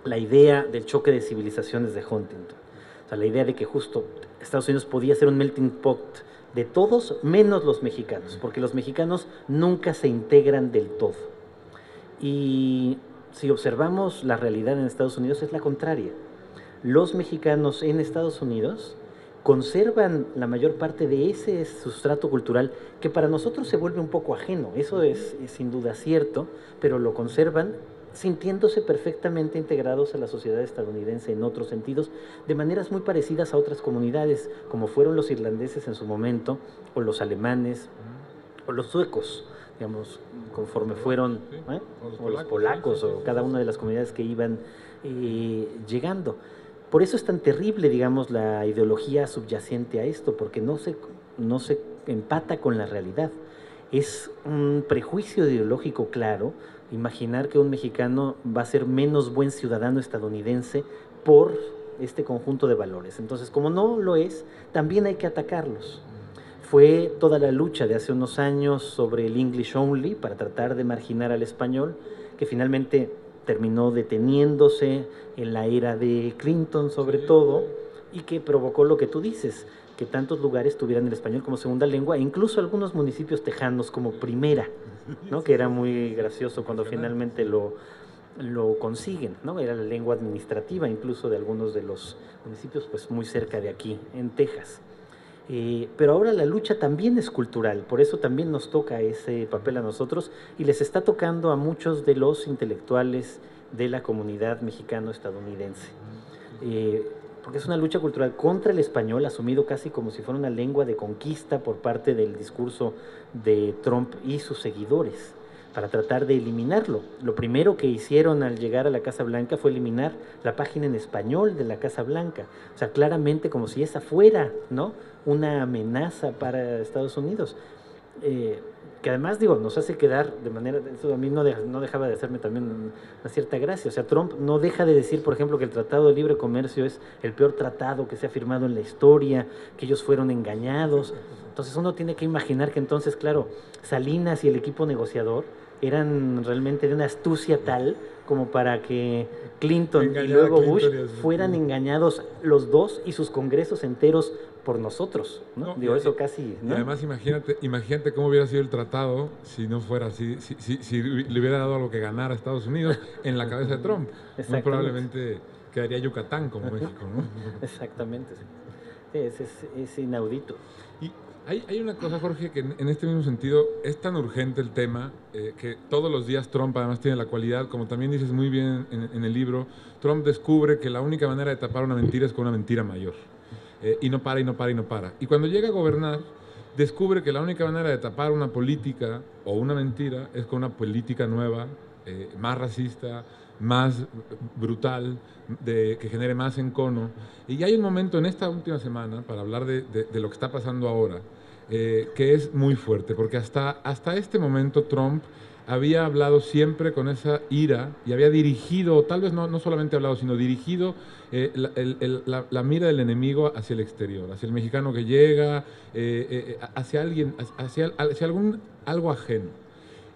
la idea del choque de civilizaciones de Huntington. O sea, la idea de que justo Estados Unidos podía ser un melting pot de todos menos los mexicanos, porque los mexicanos nunca se integran del todo. Y si observamos la realidad en Estados Unidos es la contraria. Los mexicanos en Estados Unidos conservan la mayor parte de ese sustrato cultural que para nosotros se vuelve un poco ajeno. Eso es sin duda cierto, pero lo conservan sintiéndose perfectamente integrados a la sociedad estadounidense en otros sentidos, de maneras muy parecidas a otras comunidades, como fueron los irlandeses en su momento, o los alemanes, o los suecos, digamos, conforme fueron, o los polacos, o cada una de las comunidades que iban llegando. Por eso es tan terrible, digamos, la ideología subyacente a esto, porque no se empata con la realidad. Es un prejuicio ideológico claro imaginar que un mexicano va a ser menos buen ciudadano estadounidense por este conjunto de valores. Entonces, como no lo es, también hay que atacarlos. Fue toda la lucha de hace unos años sobre el English Only para tratar de marginar al español, que finalmente terminó deteniéndose en la era de Clinton sobre todo, y que provocó lo que tú dices, que tantos lugares tuvieran el español como segunda lengua, e incluso algunos municipios tejanos como primera, ¿no? Que era muy gracioso cuando finalmente lo consiguen, ¿no? Era la lengua administrativa incluso de algunos de los municipios pues muy cerca de aquí, en Texas. Pero ahora la lucha también es cultural, por eso también nos toca ese papel a nosotros y les está tocando a muchos de los intelectuales de la comunidad mexicano-estadounidense. Porque es una lucha cultural contra el español, asumido casi como si fuera una lengua de conquista por parte del discurso de Trump y sus seguidores, para tratar de eliminarlo. Lo primero que hicieron al llegar a la Casa Blanca fue eliminar la página en español de la Casa Blanca. O sea, claramente como si esa fuera, ¿no?, una amenaza para Estados Unidos. Que además, digo, nos hace quedar de manera, eso a mí no dejaba de hacerme también una cierta gracia. O sea, Trump no deja de decir, por ejemplo, que el Tratado de Libre Comercio es el peor tratado que se ha firmado en la historia, que ellos fueron engañados. Entonces uno tiene que imaginar que entonces, claro, Salinas y el equipo negociador eran realmente de una astucia tal como para que Clinton y luego Bush fueran engañados los dos y sus congresos enteros por nosotros, ¿no? Digo, eso casi, ¿no? Y además imagínate cómo hubiera sido el tratado si no fuera así, si le hubiera dado algo que ganar a Estados Unidos en la cabeza de Trump. Muy probablemente quedaría Yucatán como México, ¿no? Exactamente, sí. Es inaudito. Y hay una cosa, Jorge, que en este mismo sentido es tan urgente el tema que todos los días Trump además tiene la cualidad, como también dices muy bien en el libro, Trump descubre que la única manera de tapar una mentira es con una mentira mayor. Y no para, y no para, y no para. Y cuando llega a gobernar, descubre que la única manera de tapar una política o una mentira es con una política nueva, más racista, más brutal, que genere más encono. Y hay un momento en esta última semana, para hablar de lo que está pasando ahora, que es muy fuerte, porque hasta este momento Trump había hablado siempre con esa ira y había dirigido, tal vez no solamente hablado, sino dirigido la mira del enemigo hacia el exterior, hacia el mexicano que llega, hacia alguien, hacia algo ajeno.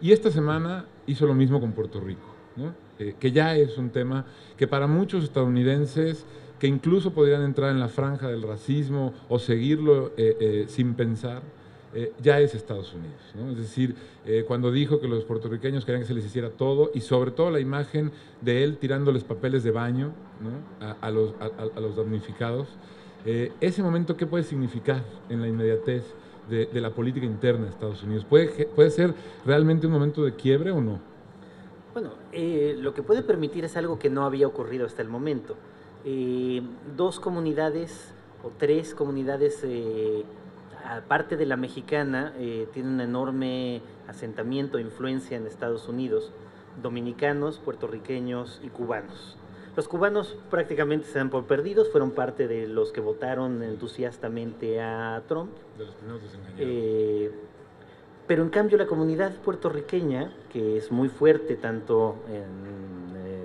Y esta semana hizo lo mismo con Puerto Rico, ¿no? Que ya es un tema que para muchos estadounidenses, que incluso podrían entrar en la franja del racismo o seguirlo sin pensar, ya es Estados Unidos, ¿no? Es decir, cuando dijo que los puertorriqueños querían que se les hiciera todo, y sobre todo la imagen de él tirándoles papeles de baño, ¿no?, a los damnificados, ese momento, ¿qué puede significar en la inmediatez de la política interna de Estados Unidos? ¿Puede ser realmente un momento de quiebre o no? Bueno, lo que puede permitir es algo que no había ocurrido hasta el momento. 2 comunidades o 3 comunidades aparte de la mexicana, tiene un enorme asentamiento e influencia en Estados Unidos, dominicanos, puertorriqueños y cubanos. Los cubanos prácticamente se dan por perdidos, fueron parte de los que votaron entusiastamente a Trump. De los primeros desengañados. Pero en cambio la comunidad puertorriqueña, que es muy fuerte, tanto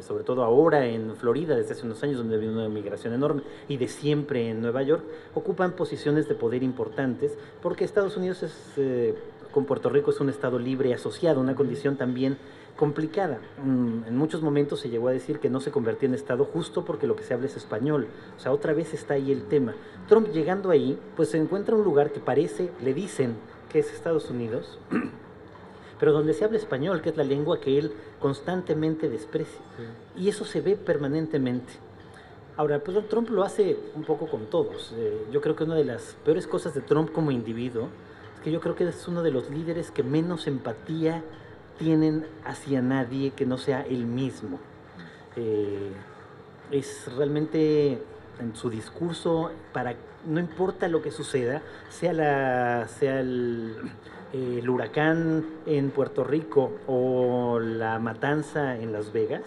sobre todo ahora en Florida, desde hace unos años, donde ha habido una migración enorme, y de siempre en Nueva York, ocupan posiciones de poder importantes, porque Estados Unidos con Puerto Rico es un estado libre asociado, una condición también complicada. En muchos momentos se llegó a decir que no se convertía en estado justo porque lo que se habla es español. O sea, otra vez está ahí el tema. Trump, llegando ahí, pues se encuentra un lugar que parece, le dicen que es Estados Unidos, pero donde se habla español, que es la lengua que él constantemente desprecia. Sí. Y eso se ve permanentemente. Ahora, pues Trump lo hace un poco con todos. Yo creo que una de las peores cosas de Trump como individuo es que yo creo que es uno de los líderes que menos empatía tienen hacia nadie que no sea él mismo. Es realmente en su discurso, no importa lo que suceda, sea el huracán en Puerto Rico o la matanza en Las Vegas,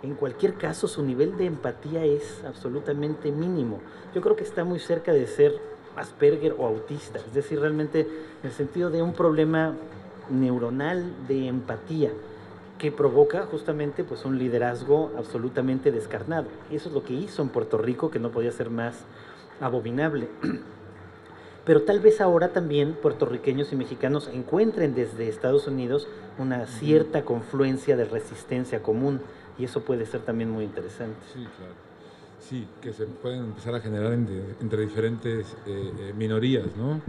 en cualquier caso su nivel de empatía es absolutamente mínimo. Yo creo que está muy cerca de ser Asperger o autista, es decir, realmente en el sentido de un problema neuronal de empatía que provoca justamente pues un liderazgo absolutamente descarnado. Y eso es lo que hizo en Puerto Rico, que no podía ser más abominable. Pero tal vez ahora también puertorriqueños y mexicanos encuentren desde Estados Unidos una cierta confluencia de resistencia común, y eso puede ser también muy interesante. Sí, claro. Sí, que se pueden empezar a generar entre diferentes minorías, ¿no?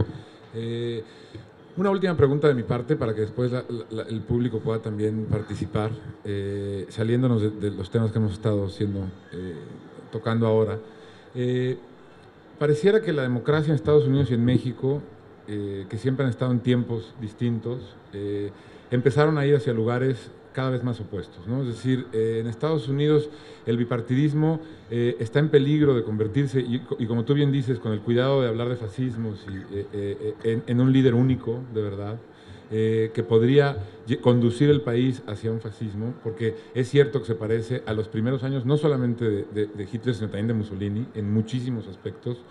Una última pregunta de mi parte para que después el público pueda también participar, saliéndonos de los temas que hemos estado tocando ahora. Pareciera que la democracia en Estados Unidos y en México, que siempre han estado en tiempos distintos, empezaron a ir hacia lugares cada vez más opuestos, ¿no? Es decir, en Estados Unidos el bipartidismo está en peligro de convertirse, y como tú bien dices, con el cuidado de hablar de fascismos, en un líder único, de verdad, que podría conducir el país hacia un fascismo, porque es cierto que se parece a los primeros años, no solamente de Hitler, sino también de Mussolini, en muchísimos aspectos.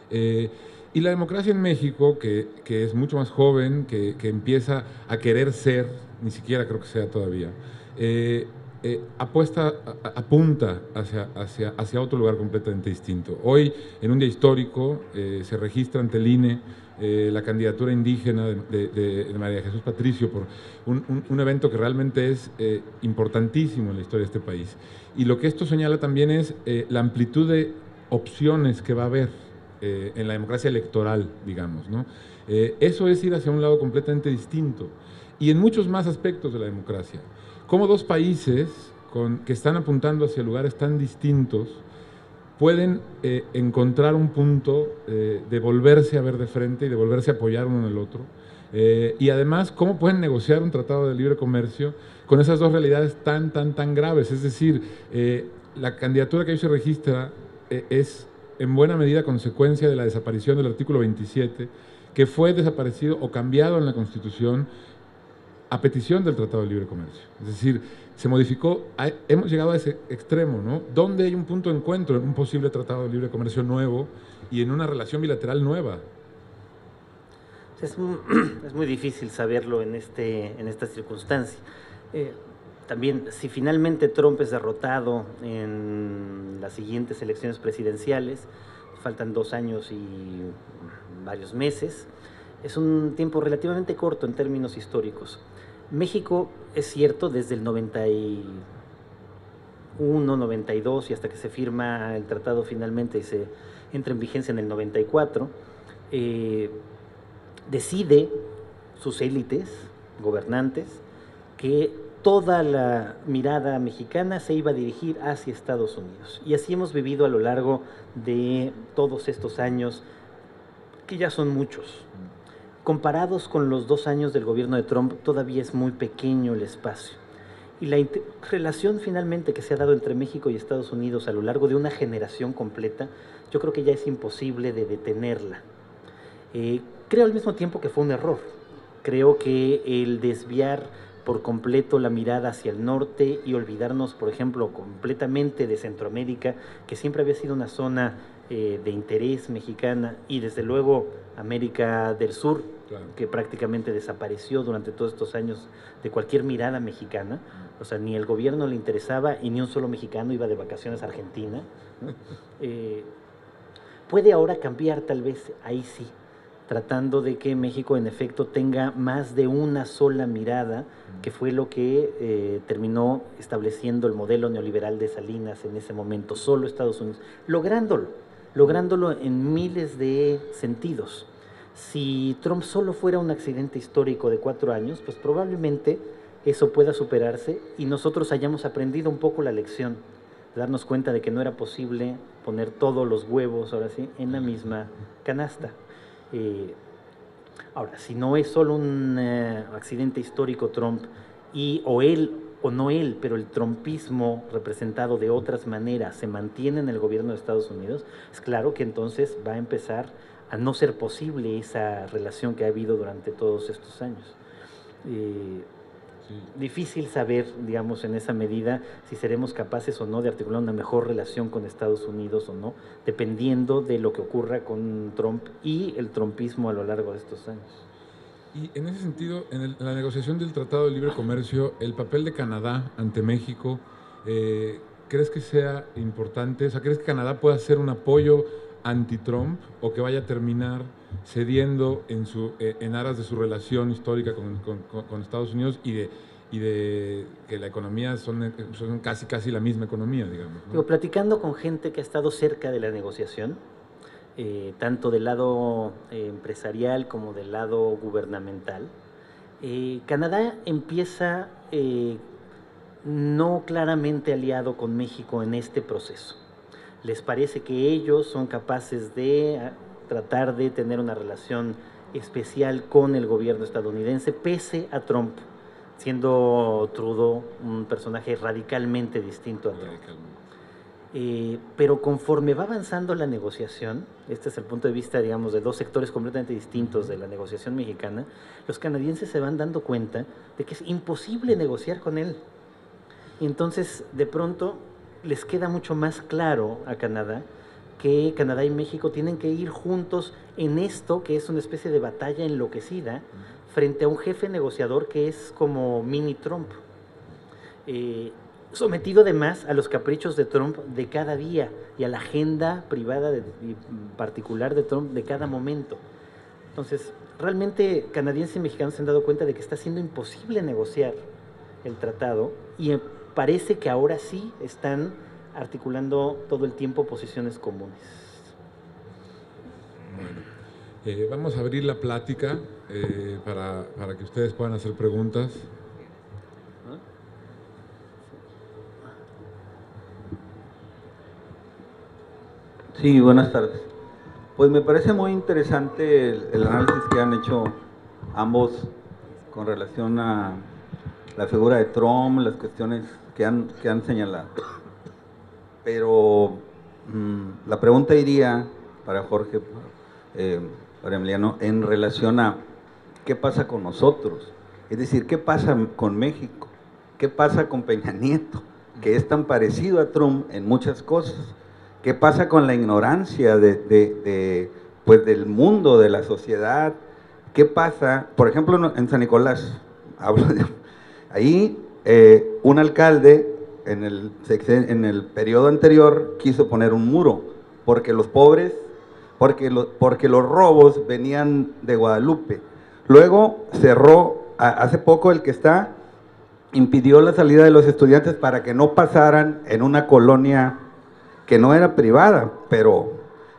Y la democracia en México, que es mucho más joven, que empieza a querer ser, ni siquiera creo que sea todavía, apunta hacia otro lugar completamente distinto. Hoy, en un día histórico, se registra ante el INE la candidatura indígena de María Jesús Patricio por un evento que realmente es importantísimo en la historia de este país. Y lo que esto señala también es la amplitud de opciones que va a haber en la democracia electoral, digamos, ¿no? Eso es ir hacia un lado completamente distinto. Y en muchos más aspectos de la democracia. Cómo dos países que están apuntando hacia lugares tan distintos pueden encontrar un punto de volverse a ver de frente y de volverse a apoyar uno en el otro. Y además, cómo pueden negociar un tratado de libre comercio con esas dos realidades tan graves. Es decir, la candidatura que hoy se registra es en buena medida consecuencia de la desaparición del artículo 27, que fue desaparecido o cambiado en la Constitución a petición del Tratado de Libre Comercio. Es decir, se modificó, hemos llegado a ese extremo, ¿no? Donde hay un punto de encuentro en un posible Tratado de Libre Comercio nuevo y en una relación bilateral nueva. Es muy difícil saberlo en esta circunstancia. También, si finalmente Trump es derrotado en las siguientes elecciones presidenciales, faltan 2 años y varios meses, es un tiempo relativamente corto en términos históricos. México, es cierto, desde el 91, 92 y hasta que se firma el tratado finalmente y se entra en vigencia en el 94, decide sus élites, gobernantes, que toda la mirada mexicana se iba a dirigir hacia Estados Unidos. Y así hemos vivido a lo largo de todos estos años, que ya son muchos. Comparados con los 2 años del gobierno de Trump, todavía es muy pequeño el espacio. Y la relación finalmente que se ha dado entre México y Estados Unidos a lo largo de una generación completa, yo creo que ya es imposible de detenerla. Creo al mismo tiempo que fue un error. Creo que el desviar por completo la mirada hacia el norte y olvidarnos, por ejemplo, completamente de Centroamérica, que siempre había sido una zona de interés mexicana, y desde luego América del Sur, Claro. que prácticamente desapareció durante todos estos años de cualquier mirada mexicana. O sea, ni el gobierno le interesaba y ni un solo mexicano iba de vacaciones a Argentina, ¿no? Puede ahora cambiar, tal vez, ahí sí, tratando de que México en efecto tenga más de una sola mirada, que fue lo que terminó estableciendo el modelo neoliberal de Salinas en ese momento, solo Estados Unidos, lográndolo en miles de sentidos. Si Trump solo fuera un accidente histórico de 4 años, pues probablemente eso pueda superarse y nosotros hayamos aprendido un poco la lección, de darnos cuenta de que no era posible poner todos los huevos, ahora sí, en la misma canasta. Ahora, si no es solo un accidente histórico Trump, o él o no él, pero el trumpismo representado de otras maneras se mantiene en el gobierno de Estados Unidos, es claro que entonces va a empezar a no ser posible esa relación que ha habido durante todos estos años. Difícil saber, digamos, en esa medida si seremos capaces o no de articular una mejor relación con Estados Unidos o no, dependiendo de lo que ocurra con Trump y el trumpismo a lo largo de estos años. Y en ese sentido, en la negociación del Tratado de Libre Comercio, el papel de Canadá ante México, ¿crees que sea importante? O sea, ¿crees que Canadá pueda ser un apoyo anti-Trump o que vaya a terminar cediendo en aras de su relación histórica con Estados Unidos y de que la economía son casi la misma economía, digamos, ¿no? Digo, platicando con gente que ha estado cerca de la negociación, tanto del lado empresarial como del lado gubernamental, Canadá empieza no claramente aliado con México en este proceso. Les parece que ellos son capaces de tratar de tener una relación especial con el gobierno estadounidense, pese a Trump, siendo Trudeau un personaje radicalmente distinto a Trump. Pero conforme va avanzando la negociación, este es el punto de vista, digamos, de dos sectores completamente distintos de la negociación mexicana, los canadienses se van dando cuenta de que es imposible negociar con él. Y entonces, de pronto, les queda mucho más claro a Canadá que Canadá y México tienen que ir juntos en esto, que es una especie de batalla enloquecida, frente a un jefe negociador que es como mini Trump, sometido además a los caprichos de Trump de cada día y a la agenda privada y particular de Trump de cada momento. Entonces, realmente canadienses y mexicanos se han dado cuenta de que está siendo imposible negociar el tratado y parece que ahora sí están articulando todo el tiempo posiciones comunes. Bueno, vamos a abrir la plática para que ustedes puedan hacer preguntas. Sí, buenas tardes. Pues me parece muy interesante el análisis que han hecho ambos con relación a la figura de Trump, las cuestiones que han señalado. Pero la pregunta iría para Jorge, para Emiliano, en relación a qué pasa con nosotros. Es decir, ¿qué pasa con México? ¿Qué pasa con Peña Nieto, que es tan parecido a Trump en muchas cosas? ¿Qué pasa con la ignorancia pues del mundo, de la sociedad? ¿Qué pasa, por ejemplo, en San Nicolás? Ahí un alcalde en el periodo anterior quiso poner un muro, porque los pobres, porque los robos venían de Guadalupe. Luego cerró, hace poco el que está, impidió la salida de los estudiantes para que no pasaran en una colonia que no era privada, pero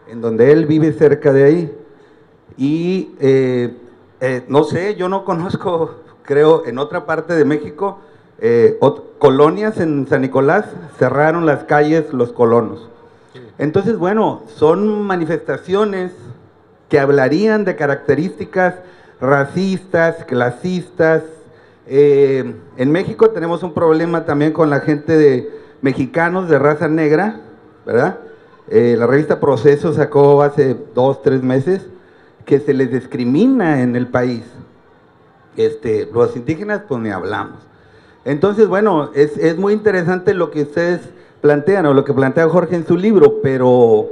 en donde él vive cerca de ahí. Y no sé, yo no conozco, creo, en otra parte de México, colonias en San Nicolás cerraron las calles los colonos. Entonces, bueno, son manifestaciones que hablarían de características racistas, clasistas. En México tenemos un problema también con la gente de mexicanos de raza negra, ¿verdad? La revista Proceso sacó hace 2 o 3 meses que se les discrimina en el país. Los indígenas, pues ni hablamos. Entonces, bueno, es muy interesante lo que ustedes plantean, o lo que plantea Jorge en su libro, pero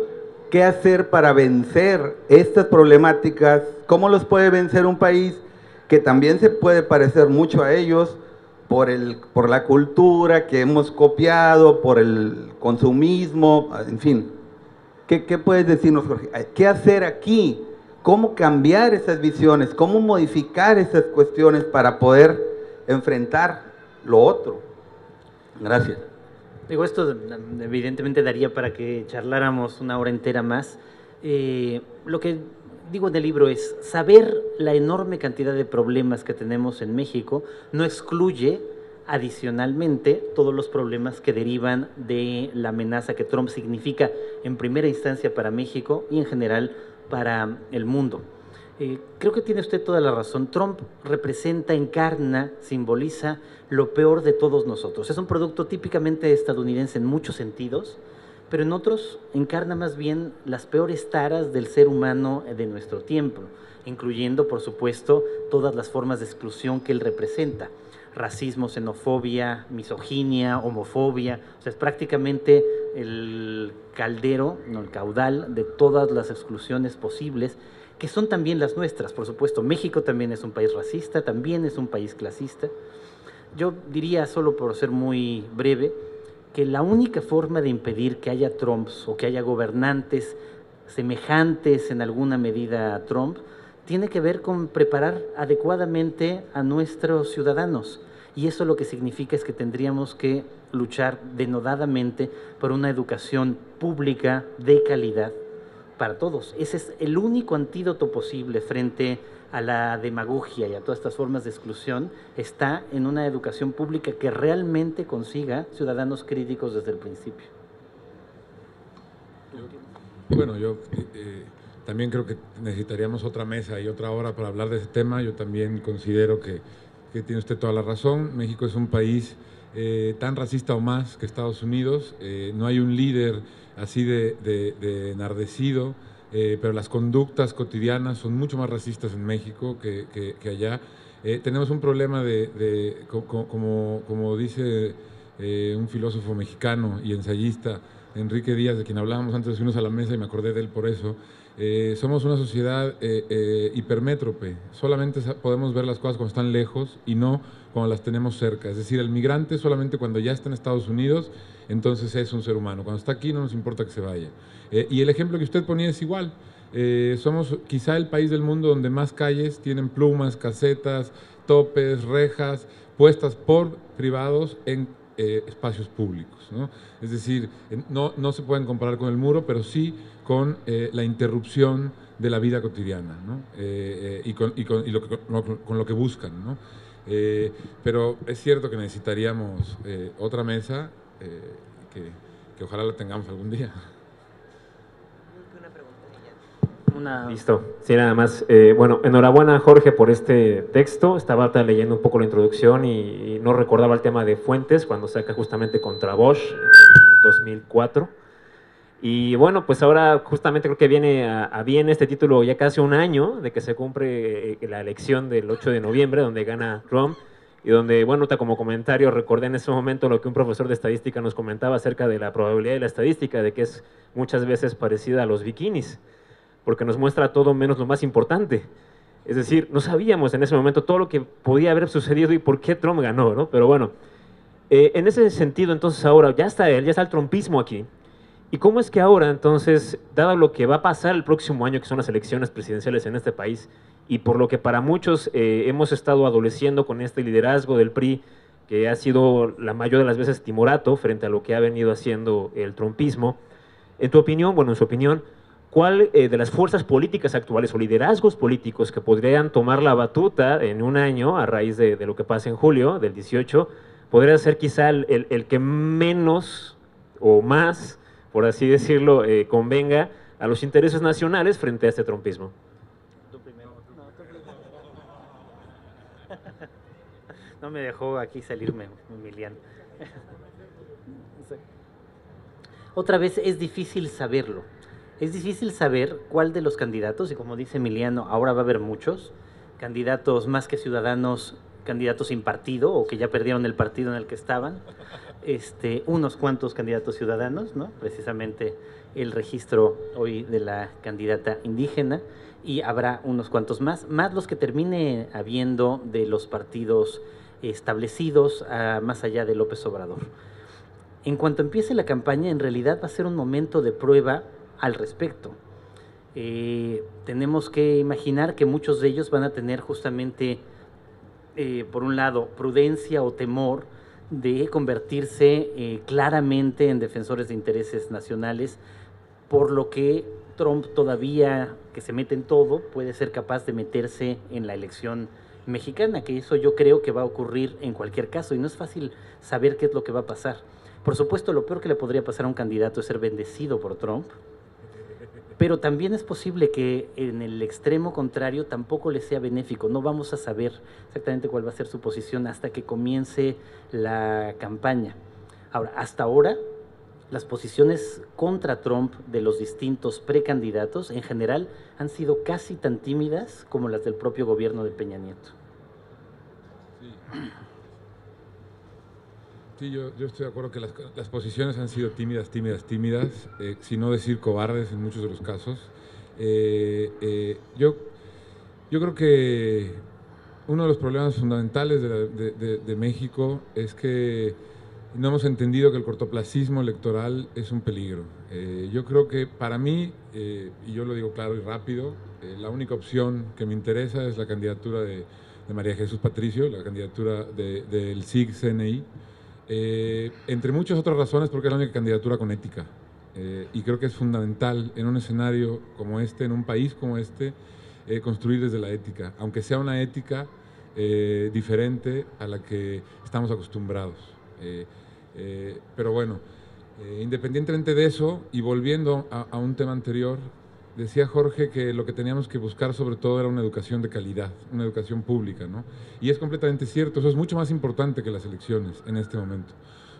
¿qué hacer para vencer estas problemáticas? ¿Cómo los puede vencer un país que también se puede parecer mucho a ellos por la cultura que hemos copiado, por el consumismo, en fin? ¿Qué puedes decirnos, Jorge? ¿Qué hacer aquí? ¿Cómo cambiar esas visiones? ¿Cómo modificar esas cuestiones para poder enfrentar lo otro? Gracias. Digo, esto evidentemente daría para que charláramos una hora entera más. Lo que digo en el libro es, saber la enorme cantidad de problemas que tenemos en México no excluye adicionalmente todos los problemas que derivan de la amenaza que Trump significa en primera instancia para México y en general para el mundo. Creo que tiene usted toda la razón. Trump representa, encarna, simboliza lo peor de todos nosotros. Es un producto típicamente estadounidense en muchos sentidos, pero en otros encarna más bien las peores taras del ser humano de nuestro tiempo, incluyendo, por supuesto, todas las formas de exclusión que él representa. Racismo, xenofobia, misoginia, homofobia. O sea, es prácticamente el caldero, no, el caudal de todas las exclusiones posibles, que son también las nuestras, por supuesto. México también es un país racista, también es un país clasista. Yo diría, solo por ser muy breve, que la única forma de impedir que haya Trumps o que haya gobernantes semejantes en alguna medida a Trump tiene que ver con preparar adecuadamente a nuestros ciudadanos. Y eso lo que significa es que tendríamos que luchar denodadamente por una educación pública de calidad para todos. Ese es el único antídoto posible frente a la demagogia y a todas estas formas de exclusión, está en una educación pública que realmente consiga ciudadanos críticos desde el principio. Bueno, yo también creo que necesitaríamos otra mesa y otra hora para hablar de ese tema. Yo también considero que tiene usted toda la razón. México es un país tan racista o más que Estados Unidos. No hay un líder así de enardecido, pero las conductas cotidianas son mucho más racistas en México que allá. Tenemos un problema como dice un filósofo mexicano y ensayista, Enrique Díaz, de quien hablábamos antes de subirnos a la mesa y me acordé de él por eso. Somos una sociedad hipermétrope, solamente podemos ver las cosas cuando están lejos y no cuando las tenemos cerca. Es decir, el migrante solamente cuando ya está en Estados Unidos, entonces es un ser humano. Cuando está aquí no nos importa que se vaya. Y el ejemplo que usted ponía es igual. Somos quizá el país del mundo donde más calles tienen plumas, casetas, topes, rejas, puestas por privados en espacios públicos, ¿no? Es decir, no se pueden comparar con el muro, pero sí con la interrupción de la vida cotidiana, ¿no? Con lo que buscan, ¿no? Pero es cierto que necesitaríamos otra mesa que ojalá la tengamos algún día. Listo. Sí, nada más. Bueno, enhorabuena, Jorge, por este texto. Estaba leyendo un poco la introducción y no recordaba el tema de Fuentes cuando saca justamente contra Bosch en 2004. Y bueno, pues ahora justamente creo que viene a bien este título ya casi un año de que se cumple la elección del 8 de noviembre, donde gana Trump, y donde, bueno, como comentario, recordé en ese momento lo que un profesor de estadística nos comentaba acerca de la probabilidad de la estadística, de que es muchas veces parecida a los bikinis, porque nos muestra todo menos lo más importante. Es decir, no sabíamos en ese momento todo lo que podía haber sucedido y por qué Trump ganó, ¿no? Pero bueno, en ese sentido, entonces ahora ya está el trumpismo aquí. ¿Y cómo es que ahora, entonces, dado lo que va a pasar el próximo año, que son las elecciones presidenciales en este país, y por lo que para muchos hemos estado adoleciendo con este liderazgo del PRI, que ha sido la mayor de las veces timorato frente a lo que ha venido haciendo el trumpismo, en tu opinión, bueno, en su opinión, ¿cuál de las fuerzas políticas actuales o liderazgos políticos que podrían tomar la batuta en un año a raíz de lo que pasa en julio del 18, podría ser quizá el que menos o más, por así decirlo, convenga a los intereses nacionales frente a este trumpismo? No me dejó aquí salirme, Emiliano. Otra vez, es difícil saberlo. Es difícil saber cuál de los candidatos, y como dice Emiliano, ahora va a haber muchos, candidatos más que ciudadanos, candidatos sin partido o que ya perdieron el partido en el que estaban, unos cuantos candidatos ciudadanos, ¿no? Precisamente el registro hoy de la candidata indígena, y habrá unos cuantos más los que termine habiendo de los partidos establecidos más allá de López Obrador. En cuanto empiece la campaña, en realidad va a ser un momento de prueba al respecto. Tenemos que imaginar que muchos de ellos van a tener justamente, por un lado, prudencia o temor de convertirse claramente en defensores de intereses nacionales, por lo que Trump todavía, que se mete en todo, puede ser capaz de meterse en la elección mexicana, que eso yo creo que va a ocurrir en cualquier caso, y no es fácil saber qué es lo que va a pasar. Por supuesto, lo peor que le podría pasar a un candidato es ser bendecido por Trump, pero también es posible que en el extremo contrario tampoco le sea benéfico. No vamos a saber exactamente cuál va a ser su posición hasta que comience la campaña. Ahora, hasta ahora, las posiciones contra Trump de los distintos precandidatos en general han sido casi tan tímidas como las del propio gobierno de Peña Nieto. Sí, yo estoy de acuerdo que las posiciones han sido tímidas, si no decir cobardes en muchos de los casos. Yo creo que uno de los problemas fundamentales de México es que no hemos entendido que el cortoplacismo electoral es un peligro. Yo creo que para mí, y yo lo digo claro y rápido, la única opción que me interesa es la candidatura de María Jesús Patricio, la candidatura del SIG-CNI, entre muchas otras razones porque es la única candidatura con ética. Y creo que es fundamental en un escenario como este, en un país como este, construir desde la ética, aunque sea una ética diferente a la que estamos acostumbrados. Pero bueno, independientemente de eso, y volviendo a un tema anterior, decía Jorge que lo que teníamos que buscar sobre todo era una educación de calidad, una educación pública, ¿no? Y es completamente cierto, eso es mucho más importante que las elecciones en este momento.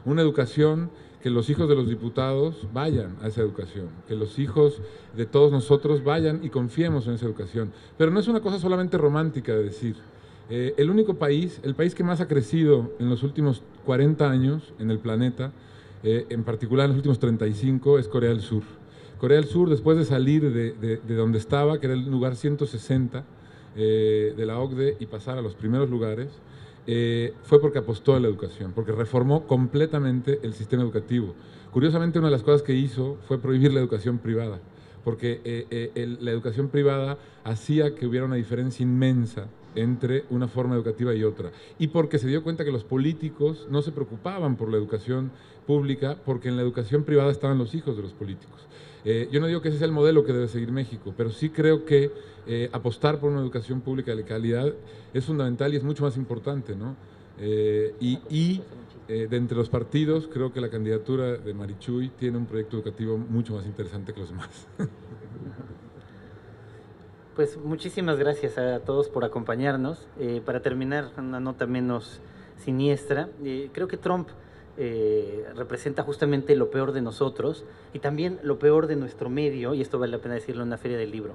Una educación que los hijos de los diputados vayan a esa educación, que los hijos de todos nosotros vayan y confiemos en esa educación. Pero no es una cosa solamente romántica de decir. El único país, el país que más ha crecido en los últimos 40 años en el planeta, en particular en los últimos 35, es Corea del Sur. Corea del Sur, después de salir de donde estaba, que era el lugar 160 de la OCDE, y pasar a los primeros lugares, fue porque apostó a la educación, porque reformó completamente el sistema educativo. Curiosamente, una de las cosas que hizo fue prohibir la educación privada, porque la educación privada hacía que hubiera una diferencia inmensa entre una forma educativa y otra, y porque se dio cuenta que los políticos no se preocupaban por la educación pública, porque en la educación privada estaban los hijos de los políticos. Yo no digo que ese sea el modelo que debe seguir México, pero sí creo que apostar por una educación pública de calidad es fundamental y es mucho más importante, ¿no? De entre los partidos, creo que la candidatura de Marichuy tiene un proyecto educativo mucho más interesante que los demás. Pues muchísimas gracias a todos por acompañarnos. Para terminar, una nota menos siniestra, creo que Trump representa justamente lo peor de nosotros y también lo peor de nuestro medio, y esto vale la pena decirlo en una feria del libro.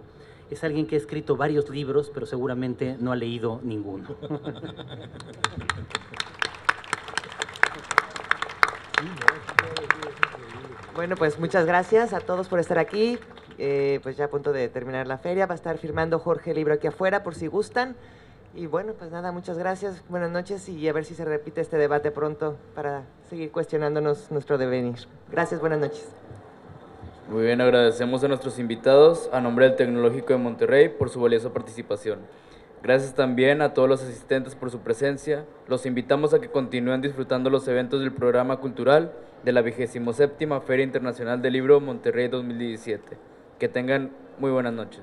Es alguien que ha escrito varios libros, pero seguramente no ha leído ninguno. Bueno, pues muchas gracias a todos por estar aquí. Pues ya a punto de terminar la feria, va a estar firmando Jorge el libro aquí afuera por si gustan. Y bueno, pues nada, muchas gracias, buenas noches y a ver si se repite este debate pronto para seguir cuestionándonos nuestro devenir. Gracias, buenas noches. Muy bien, agradecemos a nuestros invitados a nombre del Tecnológico de Monterrey por su valiosa participación. Gracias también a todos los asistentes por su presencia. Los invitamos a que continúen disfrutando los eventos del programa cultural de la 27ª Feria Internacional del Libro Monterrey 2017. Que tengan muy buenas noches.